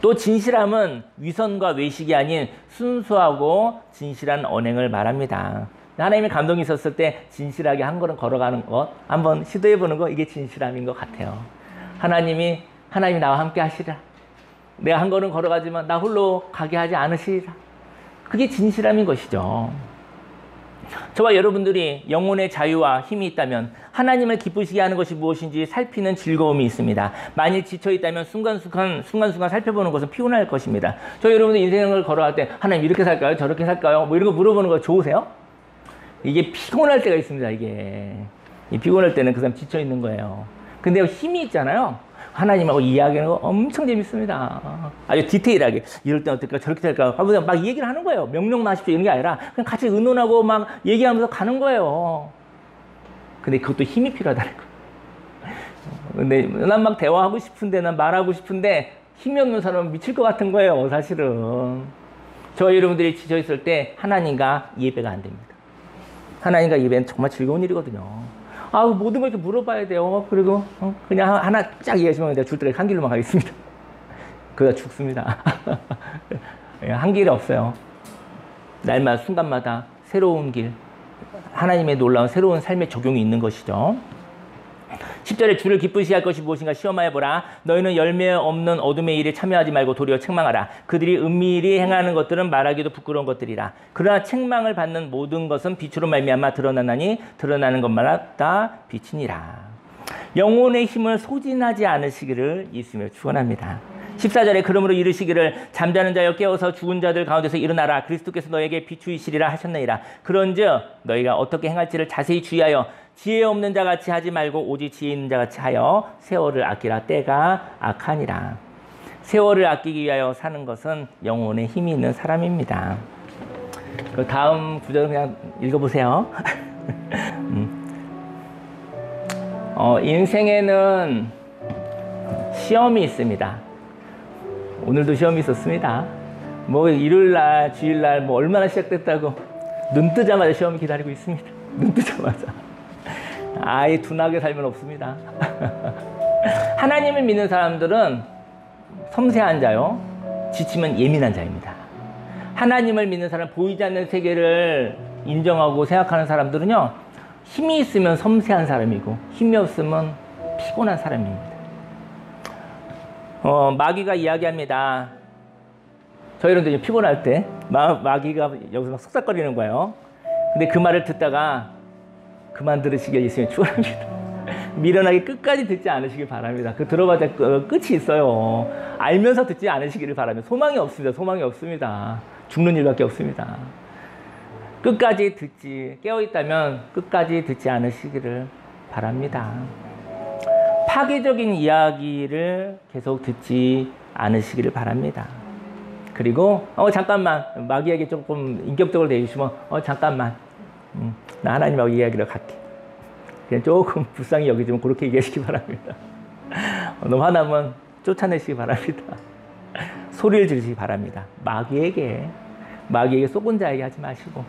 또 진실함은 위선과 외식이 아닌 순수하고 진실한 언행을 말합니다. 하나님의 감동이 있었을 때 진실하게 한 걸음 걸어가는 것, 한번 시도해보는 거, 이게 진실함인 것 같아요. 하나님이 나와 함께 하시라. 내가 한 걸음 걸어가지만 나 홀로 가게 하지 않으시리라. 그게 진실함인 것이죠. 저와 여러분들이 영혼의 자유와 힘이 있다면 하나님을 기쁘시게 하는 것이 무엇인지 살피는 즐거움이 있습니다. 만일 지쳐있다면 순간순간 살펴보는 것은 피곤할 것입니다. 저와 여러분들 인생을 걸어갈 때 하나님 이렇게 살까요? 저렇게 살까요? 이런 거 물어보는 거 좋으세요? 이게 피곤할 때가 있습니다. 이게 피곤할 때는 그 사람 지쳐있는 거예요. 근데 힘이 있잖아요. 하나님하고 이야기하는 거 엄청 재밌습니다. 아주 디테일하게 이럴 때 어떨까 저렇게 될까 막 얘기를 하는 거예요. 명령만 하십시오 이런 게 아니라 그냥 같이 의논하고 막 얘기하면서 가는 거예요. 근데 그것도 힘이 필요하다는 거예요. 근데 난 막 대화하고 싶은데 난 말하고 싶은데 힘이 없는 사람은 미칠 것 같은 거예요. 사실은 저와 여러분들이 지쳐있을 때 하나님과 예배가 안 됩니다. 하나님과 예배는 정말 즐거운 일이거든요. 모든 걸 이렇게 물어봐야 돼요. 그리고 그냥 하나 쫙 얘기하시면 내가 줄 때까지 한 길로만 가겠습니다. 그러다 죽습니다. 한 길이 없어요. 날마다 순간마다 새로운 길, 하나님의 놀라운 새로운 삶의 적용이 있는 것이죠. 10절에 주를 기쁘시게 할 것이 무엇인가 시험하여보라. 너희는 열매 없는 어둠의 일에 참여하지 말고 도리어 책망하라. 그들이 은밀히 행하는 것들은 말하기도 부끄러운 것들이라. 그러나 책망을 받는 모든 것은 빛으로 말미암아 드러나나니 드러나는 것마다 빛이니라. 영혼의 힘을 소진하지 않으시기를 예수님을 축원합니다. 14절에 그러므로 이르시기를 잠자는 자여 깨어서 죽은 자들 가운데서 일어나라. 그리스도께서 너에게 비추이시리라 하셨느니라. 그런즉 너희가 어떻게 행할지를 자세히 주의하여 지혜 없는 자같이 하지 말고 오직 지혜 있는 자같이 하여 세월을 아끼라. 때가 악하니라. 세월을 아끼기 위하여 사는 것은 영혼에 힘이 있는 사람입니다. 그 다음 구절을 그냥 읽어보세요. 인생에는 시험이 있습니다. 오늘도 시험이 있었습니다. 일요일날, 주일날 얼마나 시작됐다고 눈 뜨자마자 시험이 기다리고 있습니다. 눈 뜨자마자. 아예 둔하게 살면 없습니다. 하나님을 믿는 사람들은 섬세한 자요, 지치면 예민한 자입니다. 하나님을 믿는 사람, 보이지 않는 세계를 인정하고 생각하는 사람들은요, 힘이 있으면 섬세한 사람이고 힘이 없으면 피곤한 사람입니다. 마귀가 이야기합니다. 저희들은 피곤할 때 마귀가 여기서 막 속삭거리는 거예요. 근데 그 말을 듣다가 그만 들으시길 예수님이 축원합니다. 미련하게 끝까지 듣지 않으시길 바랍니다. 들어봐야 끝이 있어요. 알면서 듣지 않으시기를 바랍니다. 소망이 없습니다. 소망이 없습니다. 죽는 일밖에 없습니다. 끝까지 깨어있다면 끝까지 듣지 않으시기를 바랍니다. 파괴적인 이야기를 계속 듣지 않으시기를 바랍니다. 그리고 잠깐만, 마귀에게 조금 인격적으로 대해주시면 잠깐만, 나 하나님하고 이야기를 갈게. 그냥 조금 불쌍히 여기지만 그렇게 얘기하시기 바랍니다. 너무 화나면 쫓아내시기 바랍니다. 소리를 지르시기 바랍니다. 마귀에게 속은 자에게 하지 마시고,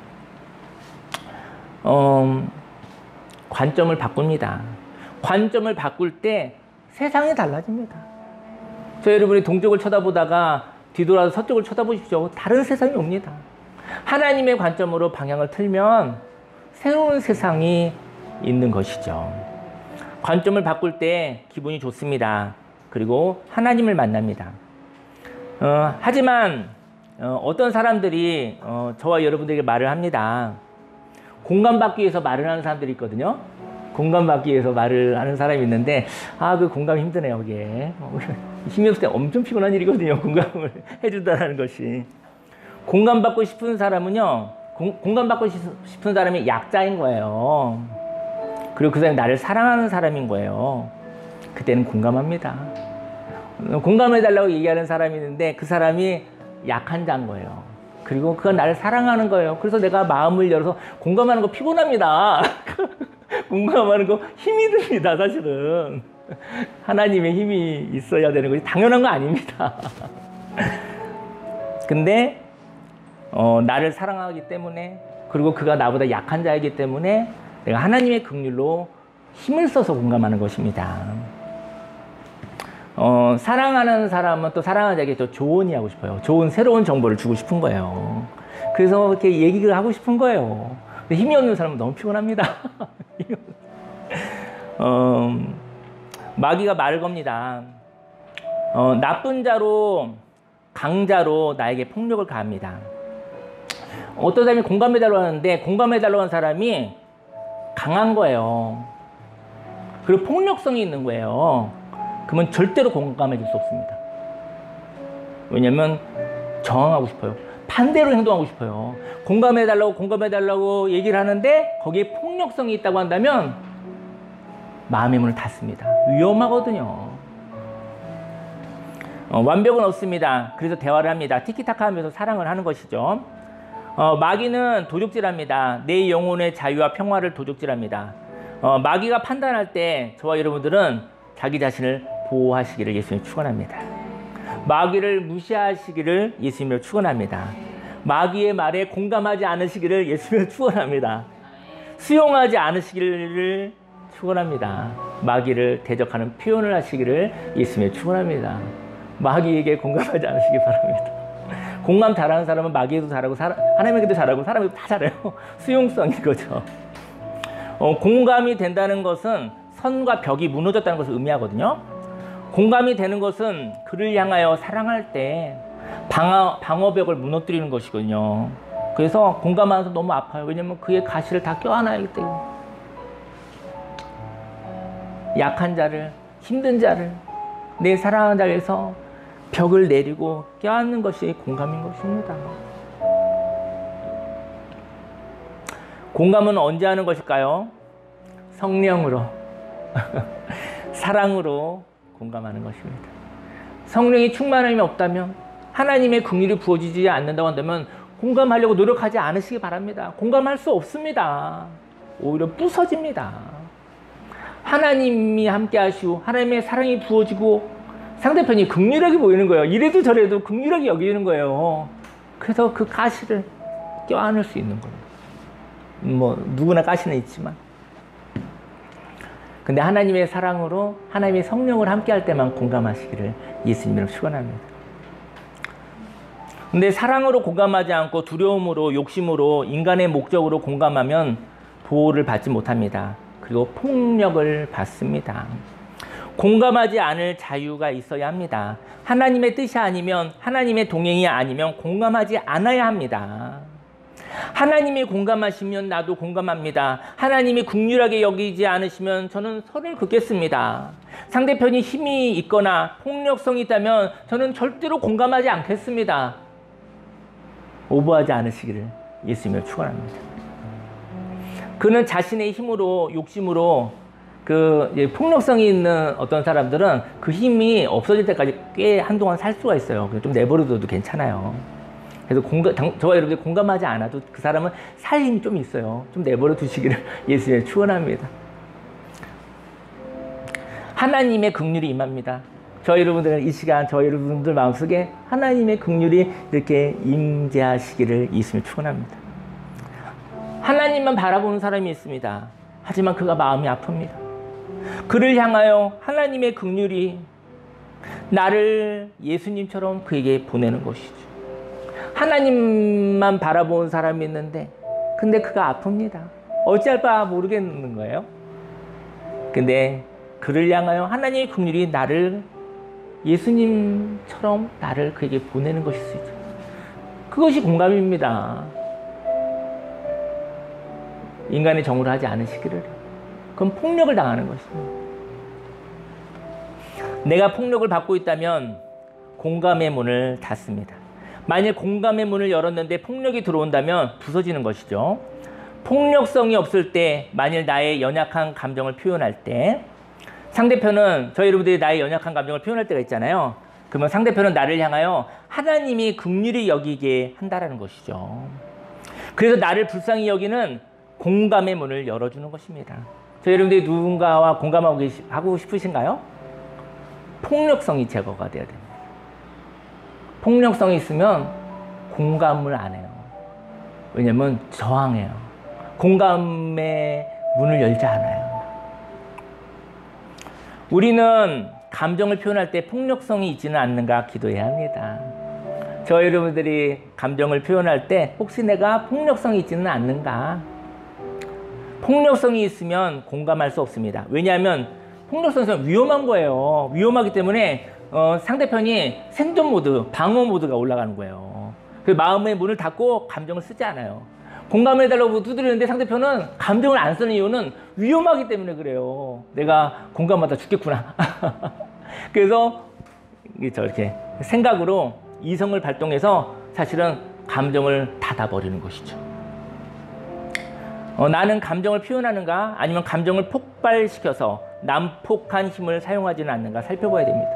관점을 바꿉니다. 관점을 바꿀 때 세상이 달라집니다. 저 여러분이 동쪽을 쳐다보다가 뒤돌아서 서쪽을 쳐다보십시오. 다른 세상이 옵니다. 하나님의 관점으로 방향을 틀면 새로운 세상이 있는 것이죠. 관점을 바꿀 때 기분이 좋습니다. 그리고 하나님을 만납니다. 하지만 어떤 사람들이 저와 여러분들에게 말을 합니다. 공감받기 위해서 말을 하는 사람들이 있거든요. 공감받기 위해서 말을 하는 사람이 있는데, 그 공감이 힘드네요, 그게. 힘이 없을 때 엄청 피곤한 일이거든요, 공감을 해준다는 것이. 공감받고 싶은 사람은요, 공감받고 싶은 사람이 약자인 거예요. 그리고 그 사람이 나를 사랑하는 사람인 거예요. 그때는 공감합니다. 공감해달라고 얘기하는 사람이 있는데 그 사람이 약한 자인 거예요. 그리고 그건 나를 사랑하는 거예요. 그래서 내가 마음을 열어서 공감하는 거 피곤합니다. 공감하는 거 힘이 듭니다, 사실은. 하나님의 힘이 있어야 되는 것이 당연한 거 아닙니다. 근데 나를 사랑하기 때문에, 그리고 그가 나보다 약한 자이기 때문에 내가 하나님의 긍휼로 힘을 써서 공감하는 것입니다. 사랑하는 사람은 또 사랑하는 자에게 더 조언이 하고 싶어요. 좋은 새로운 정보를 주고 싶은 거예요. 그래서 이렇게 얘기를 하고 싶은 거예요. 근데 힘이 없는 사람은 너무 피곤합니다. 마귀가 말을 겁니다. 나쁜 자로, 강자로 나에게 폭력을 가합니다. 어떤 사람이 공감해달라고 하는데 공감해달라고 하는 사람이 강한 거예요. 그리고 폭력성이 있는 거예요. 그러면 절대로 공감해 줄 수 없습니다. 왜냐면 저항하고 싶어요. 반대로 행동하고 싶어요. 공감해달라고 얘기를 하는데 거기에 폭력성이 있다고 한다면 마음의 문을 닫습니다. 위험하거든요. 완벽은 없습니다. 그래서 대화를 합니다. 티키타카 하면서 사랑을 하는 것이죠. 마귀는 도적질합니다. 내 영혼의 자유와 평화를 도적질합니다. 마귀가 판단할 때 저와 여러분들은 자기 자신을 보호하시기를 예수님 축원합니다. 마귀를 무시하시기를 예수님을 축원합니다. 마귀의 말에 공감하지 않으시기를 예수님을 축원합니다. 수용하지 않으시기를 축원합니다. 마귀를 대적하는 표현을 하시기를 예수님을 축원합니다. 마귀에게 공감하지 않으시기 바랍니다. 공감 잘하는 사람은 마귀에도 잘하고 하나님에게도 잘하고 사람에게도 다 잘해요. 수용성인 거죠. 공감이 된다는 것은 선과 벽이 무너졌다는 것을 의미하거든요. 공감이 되는 것은 그를 향하여 사랑할 때 방어벽을 무너뜨리는 것이거든요. 그래서 공감하는 사람 너무 아파요. 왜냐면 그의 가시를 다 껴안아야 하기 때문에. 약한 자를, 힘든 자를, 내 사랑하는 자에서 벽을 내리고 껴안는 것이 공감인 것입니다. 공감은 언제 하는 것일까요? 성령으로 사랑으로 공감하는 것입니다. 성령이 충만함이 없다면, 하나님의 긍휼이 부어지지 않는다고 한다면 공감하려고 노력하지 않으시기 바랍니다. 공감할 수 없습니다. 오히려 부서집니다. 하나님이 함께 하시고 하나님의 사랑이 부어지고 상대편이 긍휼하게 보이는 거예요. 이래도 저래도 긍휼하게 여기는 거예요. 그래서 그 가시를 껴안을 수 있는 거예요. 뭐 누구나 가시는 있지만, 근데 하나님의 사랑으로 하나님의 성령을 함께 할 때만 공감하시기를 예수님으로 축원합니다. 근데 사랑으로 공감하지 않고 두려움으로, 욕심으로, 인간의 목적으로 공감하면 보호를 받지 못합니다. 그리고 폭력을 받습니다. 공감하지 않을 자유가 있어야 합니다. 하나님의 뜻이 아니면, 하나님의 동행이 아니면 공감하지 않아야 합니다. 하나님이 공감하시면 나도 공감합니다. 하나님이 긍휼하게 여기지 않으시면 저는 선을 긋겠습니다. 상대편이 힘이 있거나 폭력성이 있다면 저는 절대로 공감하지 않겠습니다. 오버하지 않으시기를 예수님을 축원합니다. 그는 자신의 힘으로, 욕심으로 폭력성이 있는 어떤 사람들은 그 힘이 없어질 때까지 꽤 한동안 살 수가 있어요. 좀 내버려둬도 괜찮아요. 그래서 저와 여러분들이 공감하지 않아도 그 사람은 살 힘이 좀 있어요. 좀 내버려 두시기를 예수님을 축원합니다. 하나님의 긍휼이 임합니다. 저 여러분들은 이 시간 저 여러분들 마음속에 하나님의 긍휼이 이렇게 임재하시기를 예수님을 축원합니다. 하나님만 바라보는 사람이 있습니다. 하지만 그가 마음이 아픕니다. 그를 향하여 하나님의 긍휼이 나를 예수님처럼 그에게 보내는 것이죠. 하나님만 바라보는 사람이 있는데 근데 그가 아픕니다. 어찌할 바 모르겠는 거예요. 근데 그를 향하여 하나님의 긍휼이 나를 예수님처럼 나를 그에게 보내는 것일 수 있죠. 그것이 공감입니다. 인간의 정으로 하지 않으시기를. 그건 폭력을 당하는 것입니다. 내가 폭력을 받고 있다면 공감의 문을 닫습니다. 만일 공감의 문을 열었는데 폭력이 들어온다면 부서지는 것이죠. 폭력성이 없을 때, 만일 나의 연약한 감정을 표현할 때, 상대편은, 저희 여러분들이 나의 연약한 감정을 표현할 때가 있잖아요. 그러면 상대편은 나를 향하여 하나님이 긍휼히 여기게 한다라는 것이죠. 그래서 나를 불쌍히 여기는 공감의 문을 열어주는 것입니다. 저희 여러분들이 누군가와 공감하고 싶으신가요? 폭력성이 제거가 돼야 됩니다. 폭력성이 있으면 공감을 안 해요. 왜냐면 저항해요. 공감의 문을 열지 않아요. 우리는 감정을 표현할 때 폭력성이 있지는 않는가 기도해야 합니다. 저 여러분들이 감정을 표현할 때 혹시 내가 폭력성이 있지는 않는가? 폭력성이 있으면 공감할 수 없습니다. 왜냐하면 폭력성이 있으면 위험한 거예요. 위험하기 때문에 상대편이 생존 모드, 방어 모드가 올라가는 거예요. 그 마음의 문을 닫고 감정을 쓰지 않아요. 공감을 해달라고 두드리는데 상대편은 감정을 안 쓰는 이유는 위험하기 때문에 그래요. 내가 공감하다 죽겠구나. 그래서 저렇게 생각으로 이성을 발동해서 사실은 감정을 닫아버리는 것이죠. 나는 감정을 표현하는가 아니면 감정을 폭발시켜서 난폭한 힘을 사용하지는 않는가 살펴봐야 됩니다.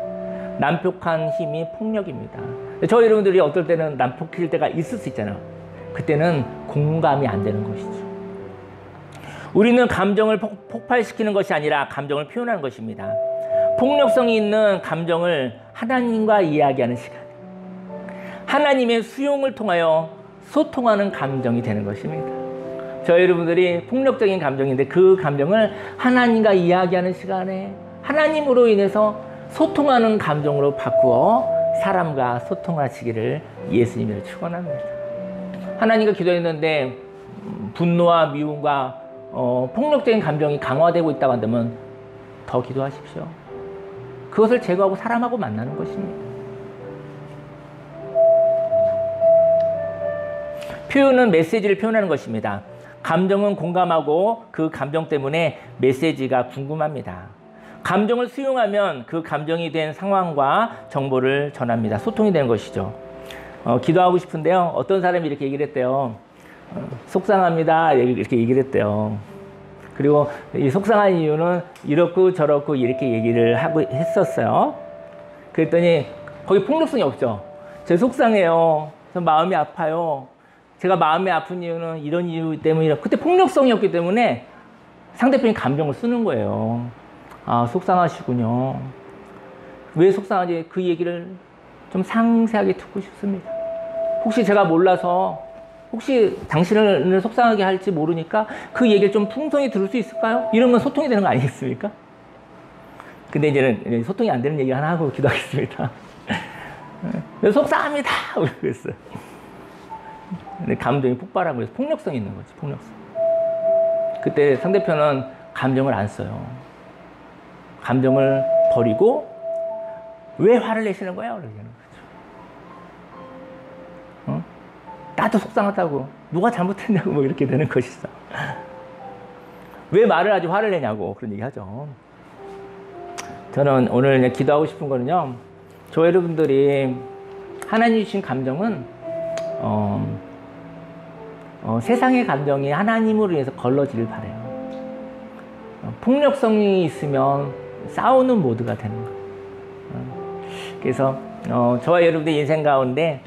난폭한 힘이 폭력입니다. 저 여러분들이 어떨 때는 난폭해질 때가 있을 수 있잖아요. 그때는 공감이 안 되는 것이죠. 우리는 감정을 폭발시키는 것이 아니라 감정을 표현하는 것입니다. 폭력성이 있는 감정을 하나님과 이야기하는 시간, 하나님의 수용을 통하여 소통하는 감정이 되는 것입니다. 저 여러분들이 폭력적인 감정인데 그 감정을 하나님과 이야기하는 시간에 하나님으로 인해서 소통하는 감정으로 바꾸어 사람과 소통하시기를 예수님을 축원합니다. 하나님과 기도했는데 분노와 미움과 폭력적인 감정이 강화되고 있다고 한다면 더 기도하십시오. 그것을 제거하고 사람하고 만나는 것입니다. 표현은 메시지를 표현하는 것입니다. 감정은 공감하고 그 감정 때문에 메시지가 궁금합니다. 감정을 수용하면 그 감정이 된 상황과 정보를 전합니다. 소통이 되는 것이죠. 기도하고 싶은데요. 어떤 사람이 이렇게 얘기를 했대요. 속상합니다. 이렇게 얘기를 했대요. 그리고 이 속상한 이유는 이렇고 저렇고 이렇게 얘기를 하고 했었어요. 그랬더니 거기 폭력성이 없죠. 저 속상해요. 저 마음이 아파요. 제가 마음이 아픈 이유는 이런 이유 때문이라. 그때 폭력성이 없기 때문에 상대편이 감정을 쓰는 거예요. 아, 속상하시군요. 왜 속상하지? 그 얘기를 좀 상세하게 듣고 싶습니다. 혹시 제가 몰라서 혹시 당신을 속상하게 할지 모르니까 그 얘기를 좀 풍성히 들을 수 있을까요? 이러면 소통이 되는 거 아니겠습니까? 근데 이제는 소통이 안 되는 얘기 하나 하고 기도하겠습니다. 속상합니다. 그랬어요. 근데 감정이 폭발하고 그래서 폭력성이 있는 거지, 폭력성. 그때 상대편은 감정을 안 써요. 감정을 버리고 왜 화를 내시는 거야? 그러는 거죠. 나도 속상하다고. 누가 잘못했냐고 뭐 이렇게 되는 것이죠. 왜 말을 하지 화를 내냐고 그런 얘기 하죠. 저는 오늘 그냥 기도하고 싶은 거는요. 저 여러분들이 하나님 주신 감정은 세상의 감정이 하나님으로 인해서 걸러지길 바라요. 폭력성이 있으면 싸우는 모드가 되는 거예요. 그래서 저와 여러분들의 인생 가운데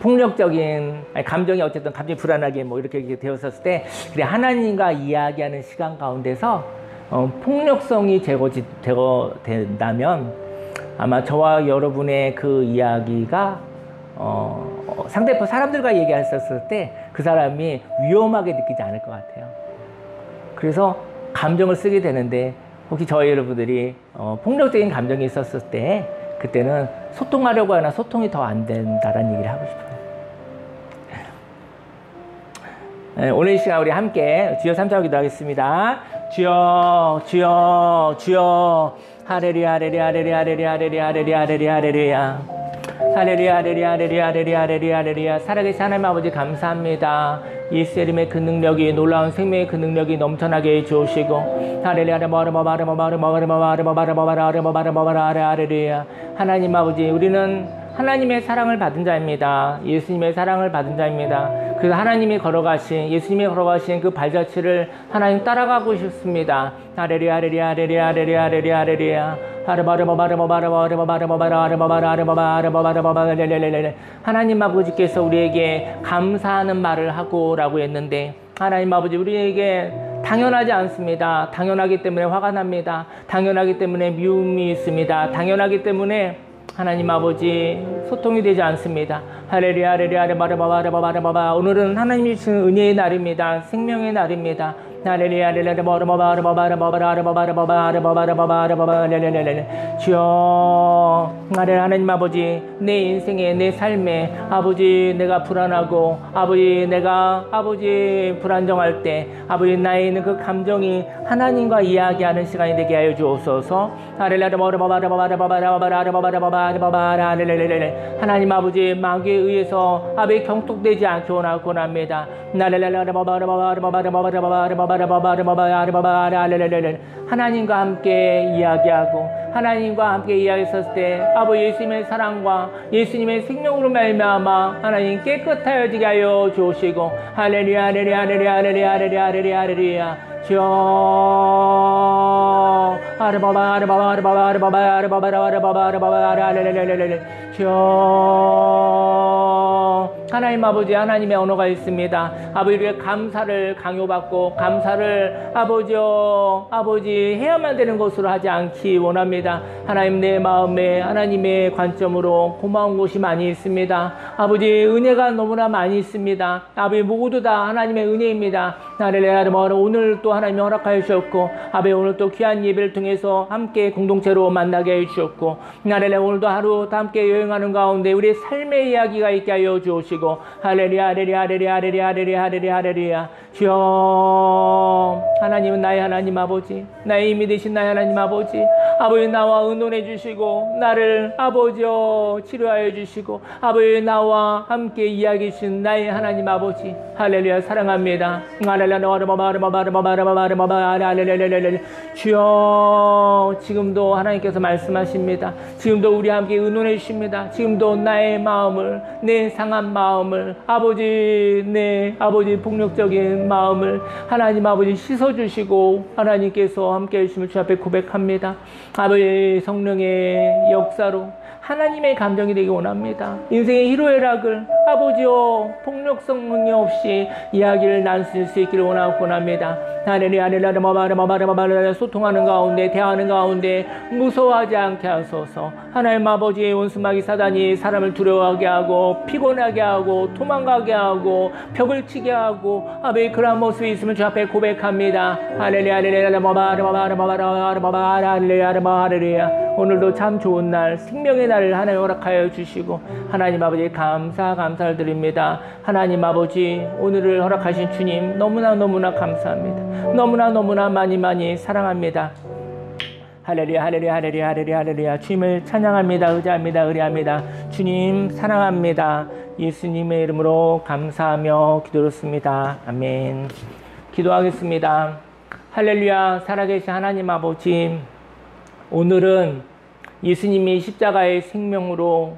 폭력적인 감정이 어쨌든 감정이 불안하게 뭐 이렇게 되었을 때 그래 하나님과 이야기하는 시간 가운데서 폭력성이 제거된다면 아마 저와 여러분의 그 이야기가 상대편 사람들과 얘기했었을 때 그 사람이 위험하게 느끼지 않을 것 같아요. 그래서 감정을 쓰게 되는데 혹시 저희 여러분들이 폭력적인 감정이 있었을 때 그때는 소통하려고 하나 소통이 더 안 된다라는 얘기를 하고 싶어요. 네, 오늘 이 시간 우리 함께 주여 삼자로 기도하겠습니다. 주여 주여 주여 하레루야 하레루야 하레루야 하레루야 하레루야 하레루야 하레루야 하레루야 하레루야 하레루야 하레루야 하레루야 하레루야. 살아계신 하나님 아버지 감사합니다. 예수 이름의 그 능력이, 놀라운 생명의 그 능력이 넘쳐나게 해주시고 하레루야 하레루야. 하나님 아버지, 우리는 하나님의 사랑을 받은 자입니다. 예수님의 사랑을 받은 자입니다. 그래서 하나님이 걸어가신, 예수님이 걸어가신 그 발자취를 하나님 따라가고 싶습니다. 하레루야 하레루야 하레루야 하레루야 하레루야 하레루야. 하나님 아버지께서 우리에게 감사하는 말을 하고라고 했는데, 하나님 아버지, 우리에게 당연하지 않습니다. 당연하기 때문에 화가 납니다. 당연하기 때문에 미움이 있습니다. 당연하기 때문에 하나님 아버지 소통이 되지 않습니다. 할렐루야 할렐루야 할렐루야. 오늘은 하나님이 주신 은혜의 날입니다. 생명의 날입니다. 할렐루야 할렐루야. 주여, 하나님 아버지, 내 인생에, 내 삶에 아버지 내가 불안하고 아버지 내가 아버지 불안정할 때 아버지 나에 있는 그 감정이 하나님과 이야기하는 시간이 되게 하여 주옵소서. 하나님 아버지, 마귀에 의해서 아버지 경톡되지 않게 원합니다. 하나님과 함께 이야기하고 하나님과 함께 이야기했을 때 아버지 예수님의 사랑과 예수님의 생명으로 말미암아 하나님 깨끗하여지게 하여 주시고 할렐루야 할렐루야 할렐루야 할렐루야 할렐루야 할렐루야 할렐루야. 주여, 하나님 아버지, 하나님의 언어가 있습니다. 아버지, 우리의 감사를 강요받고 감사를 아버지 해야만 되는 것으로 하지 않기 원합니다. 하나님, 내 마음에 하나님의 관점으로 고마운 곳이 많이 있습니다. 아버지, 은혜가 너무나 많이 있습니다. 아버지, 모두 다 하나님의 은혜입니다. 오늘 또 하나님이 허락하여 주셨고 아버지, 오늘 또 귀한 예배를 통해서 함께 공동체로 만나게 해 주셨고 오늘도 하루 다 함께 여행하는 가운데 우리의 삶의 이야기가 있게 하여 주시고 할렐루야 할렐루야 할렐루야 할렐루야 할렐루야 할렐루야 할렐루야. 주여, 하나님은 나의 하나님 아버지, 나의 힘이 되신 나의 하나님 아버지, 아버지 나와 의논해 주시고 나를 아버지여 치료하여 주시고 아버지 나와 함께 이야기해 주신 나의 하나님 아버지, 할렐루야 사랑합니다. 주여, 지금도 하나님께서 말씀하십니다. 지금도 우리 함께 의논해 주십니다. 지금도 나의 마음을, 내 상한 마음을, 아버지 내 아버지 폭력적인 마음을 하나님 아버지 씻어주시고 하나님께서 함께 해주심을 주 앞에 고백합니다. 아버지, 성령의 역사로 하나님의 감정이 되기 원합니다. 인생의 희로애락을 아버지여 폭력성이 없이 이야기를 나눌 수 있기를 원합니다. 소통하는 가운데, 대화하는 가운데 무서워하지 않게 하소서. 하나님 아버지의 원수마귀 사단이 사람을 두려워하게 하고 피곤하게 하고 도망가게 하고 벽을 치게 하고 아버지, 그러한 모습이 있으면 주 앞에 고백합니다. 할렐루야 할렐루야. 오늘도 참 좋은 날, 생명의 날을 하나님 허락하여 주시고 하나님 아버지 감사를 드립니다. 하나님 아버지, 오늘을 허락하신 주님 너무나 감사합니다. 너무나 많이 사랑합니다. 할렐루야 할렐루야 할렐루야 할렐루야 할렐루야. 주님을 찬양합니다. 의지합니다. 주님 사랑합니다. 예수님의 이름으로 감사하며 기도했습니다. 아멘. 기도하겠습니다. 할렐루야. 살아계신 하나님 아버지, 오늘은 예수님이 십자가의 생명으로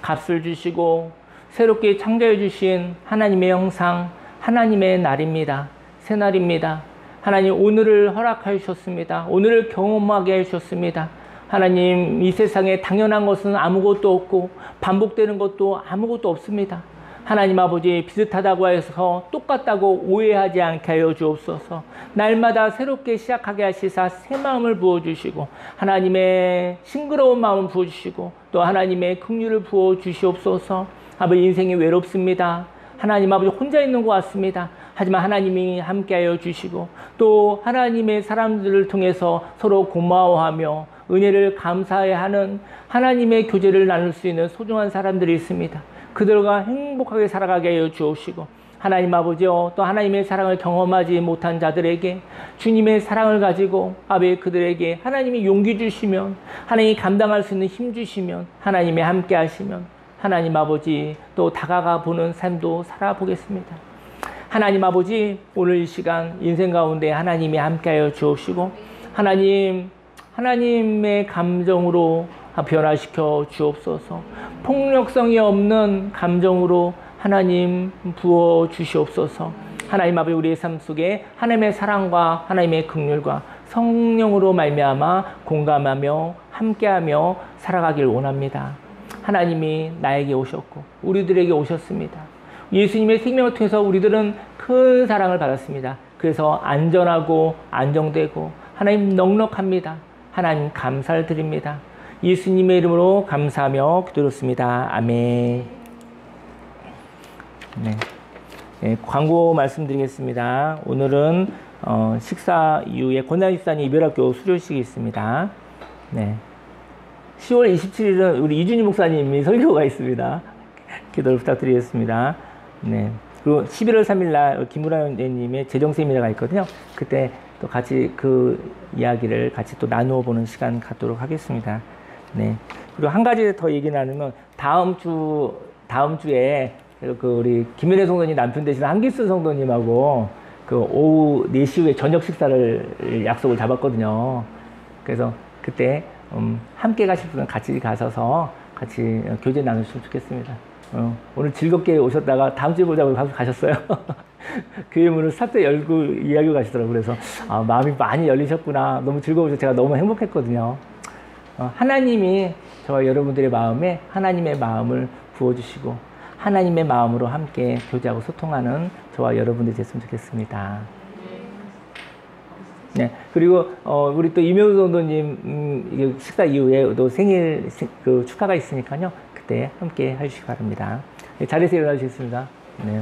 값을 주시고 새롭게 창조해 주신 하나님의 형상, 하나님의 날입니다. 새날입니다. 하나님, 오늘을 허락하여 주셨습니다. 오늘을 경험하게 해 주셨습니다. 하나님, 이 세상에 당연한 것은 아무것도 없고 반복되는 것도 아무것도 없습니다. 하나님 아버지 비슷하다고 해서 똑같다고 오해하지 않게 하여 주옵소서. 날마다 새롭게 시작하게 하시사 새 마음을 부어주시고 하나님의 싱그러운 마음을 부어주시고 또 하나님의 긍휼을 부어주시옵소서. 아버지 인생이 외롭습니다. 하나님 아버지 혼자 있는 것 같습니다. 하지만 하나님이 함께하여 주시고 또 하나님의 사람들을 통해서 서로 고마워하며 은혜를 감사해야 하는 하나님의 교제를 나눌 수 있는 소중한 사람들이 있습니다. 그들과 행복하게 살아가게 하여 주옵시고 하나님 아버지요 또 하나님의 사랑을 경험하지 못한 자들에게 주님의 사랑을 가지고 아버지 그들에게 하나님이 용기 주시면 하나님이 감당할 수 있는 힘 주시면 하나님이 함께 하시면 하나님 아버지 또 다가가 보는 삶도 살아보겠습니다. 하나님 아버지 오늘 이 시간 인생 가운데 하나님이 함께하여 주옵시고 하나님의 감정으로 변화시켜 주옵소서. 폭력성이 없는 감정으로 하나님 부어 주시옵소서. 하나님 아버지 우리의 삶 속에 하나님의 사랑과 하나님의 긍휼과 성령으로 말미암아 공감하며 함께하며 살아가길 원합니다. 하나님이 나에게 오셨고 우리들에게 오셨습니다. 예수님의 생명을 통해서 우리들은 큰 사랑을 받았습니다. 그래서 안전하고 안정되고 하나님 넉넉합니다. 하나님 감사를 드립니다. 예수님의 이름으로 감사하며 기도했습니다. 아멘. 네, 광고 말씀드리겠습니다. 오늘은 식사 이후에 권한입사님 이별학교 수료식이 있습니다. 네. 10월 27일은 우리 이준희 목사님이 설교가 있습니다. 기도를 부탁드리겠습니다. 네. 그리고 11월 3일 날 김우라 님의 재정 세미나가 있거든요. 그때 또 같이 그 이야기를 같이 또 나누어 보는 시간 갖도록 하겠습니다. 네. 그리고 한 가지 더 얘기 나누면 다음 주에 그 우리 김연애 성도님 남편 되시는 한기순 성도님하고 그 오후 4시 후에 저녁 식사를 약속을 잡았거든요. 그래서 그때 함께 가실 분은 같이 가셔서 같이 교제 나누시면 좋겠습니다. 오늘 즐겁게 오셨다가 다음 주에 보자고 가셨어요. 교회 문을 살짝 열고 이야기를 가시더라고요. 그래서 마음이 많이 열리셨구나. 너무 즐거우셔서 제가 너무 행복했거든요. 하나님이 저와 여러분들의 마음에 하나님의 마음을 부어주시고 하나님의 마음으로 함께 교제하고 소통하는 저와 여러분들이 됐으면 좋겠습니다. 네. 그리고 우리 또 이명수 성도님 식사 이후에 또 생일 그 축하가 있으니까요. 그때 함께 해주시기 바랍니다. 네, 자리에서 일어나 주시겠습니다. 네.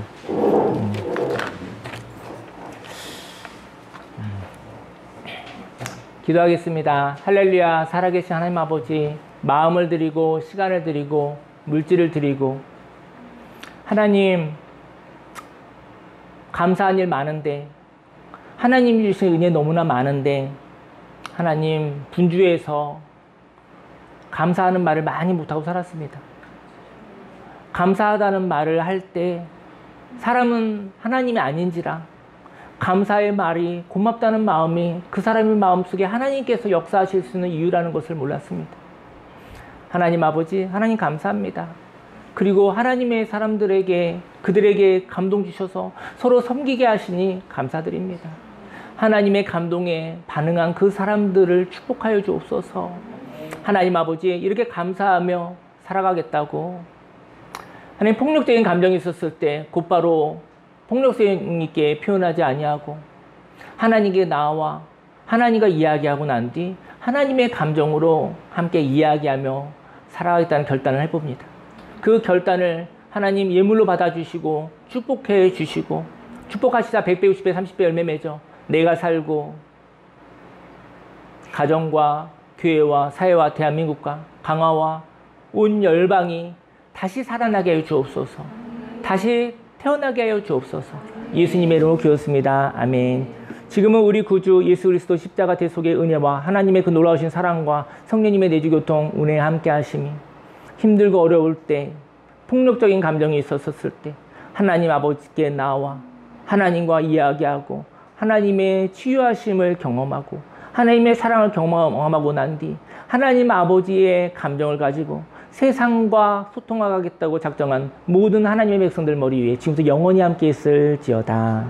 기도하겠습니다. 할렐루야. 살아계신 하나님 아버지, 마음을 드리고 시간을 드리고 물질을 드리고 하나님 감사한 일 많은데 하나님이 주신 은혜 너무나 많은데 하나님 분주해서 감사하는 말을 많이 못하고 살았습니다. 감사하다는 말을 할 때 사람은 하나님이 아닌지라 감사의 말이 고맙다는 마음이 그 사람의 마음속에 하나님께서 역사하실 수 있는 이유라는 것을 몰랐습니다. 하나님 아버지, 하나님 감사합니다. 그리고 하나님의 사람들에게 그들에게 감동 주셔서 서로 섬기게 하시니 감사드립니다. 하나님의 감동에 반응한 그 사람들을 축복하여 주옵소서. 하나님 아버지, 이렇게 감사하며 살아가겠다고 하나님 폭력적인 감정이 있었을 때 곧바로 폭력성 있게 표현하지 아니하고 하나님께 나와 하나님과 이야기하고 난 뒤 하나님의 감정으로 함께 이야기하며 살아가겠다는 결단을 해봅니다. 그 결단을 하나님 예물로 받아주시고 축복해 주시고 축복하시다 100배, 60배, 30배 열매 맺어 내가 살고 가정과 교회와 사회와 대한민국과 강화와 온 열방이 다시 살아나게 하여 주옵소서. 다시 태어나게 하여 주옵소서. 예수님의 이름으로 기도했습니다. 아멘. 지금은 우리 구주 예수 그리스도 십자가 대속의 은혜와 하나님의 그 놀라우신 사랑과 성령님의 내주교통 은혜에 함께 하심이 힘들고 어려울 때 폭력적인 감정이 있었을 때 하나님 아버지께 나와 하나님과 이야기하고 하나님의 치유하심을 경험하고 하나님의 사랑을 경험하고 난 뒤 하나님 아버지의 감정을 가지고 세상과 소통하겠다고 작정한 모든 하나님의 백성들 머리 위에 지금부터 영원히 함께 있을지어다.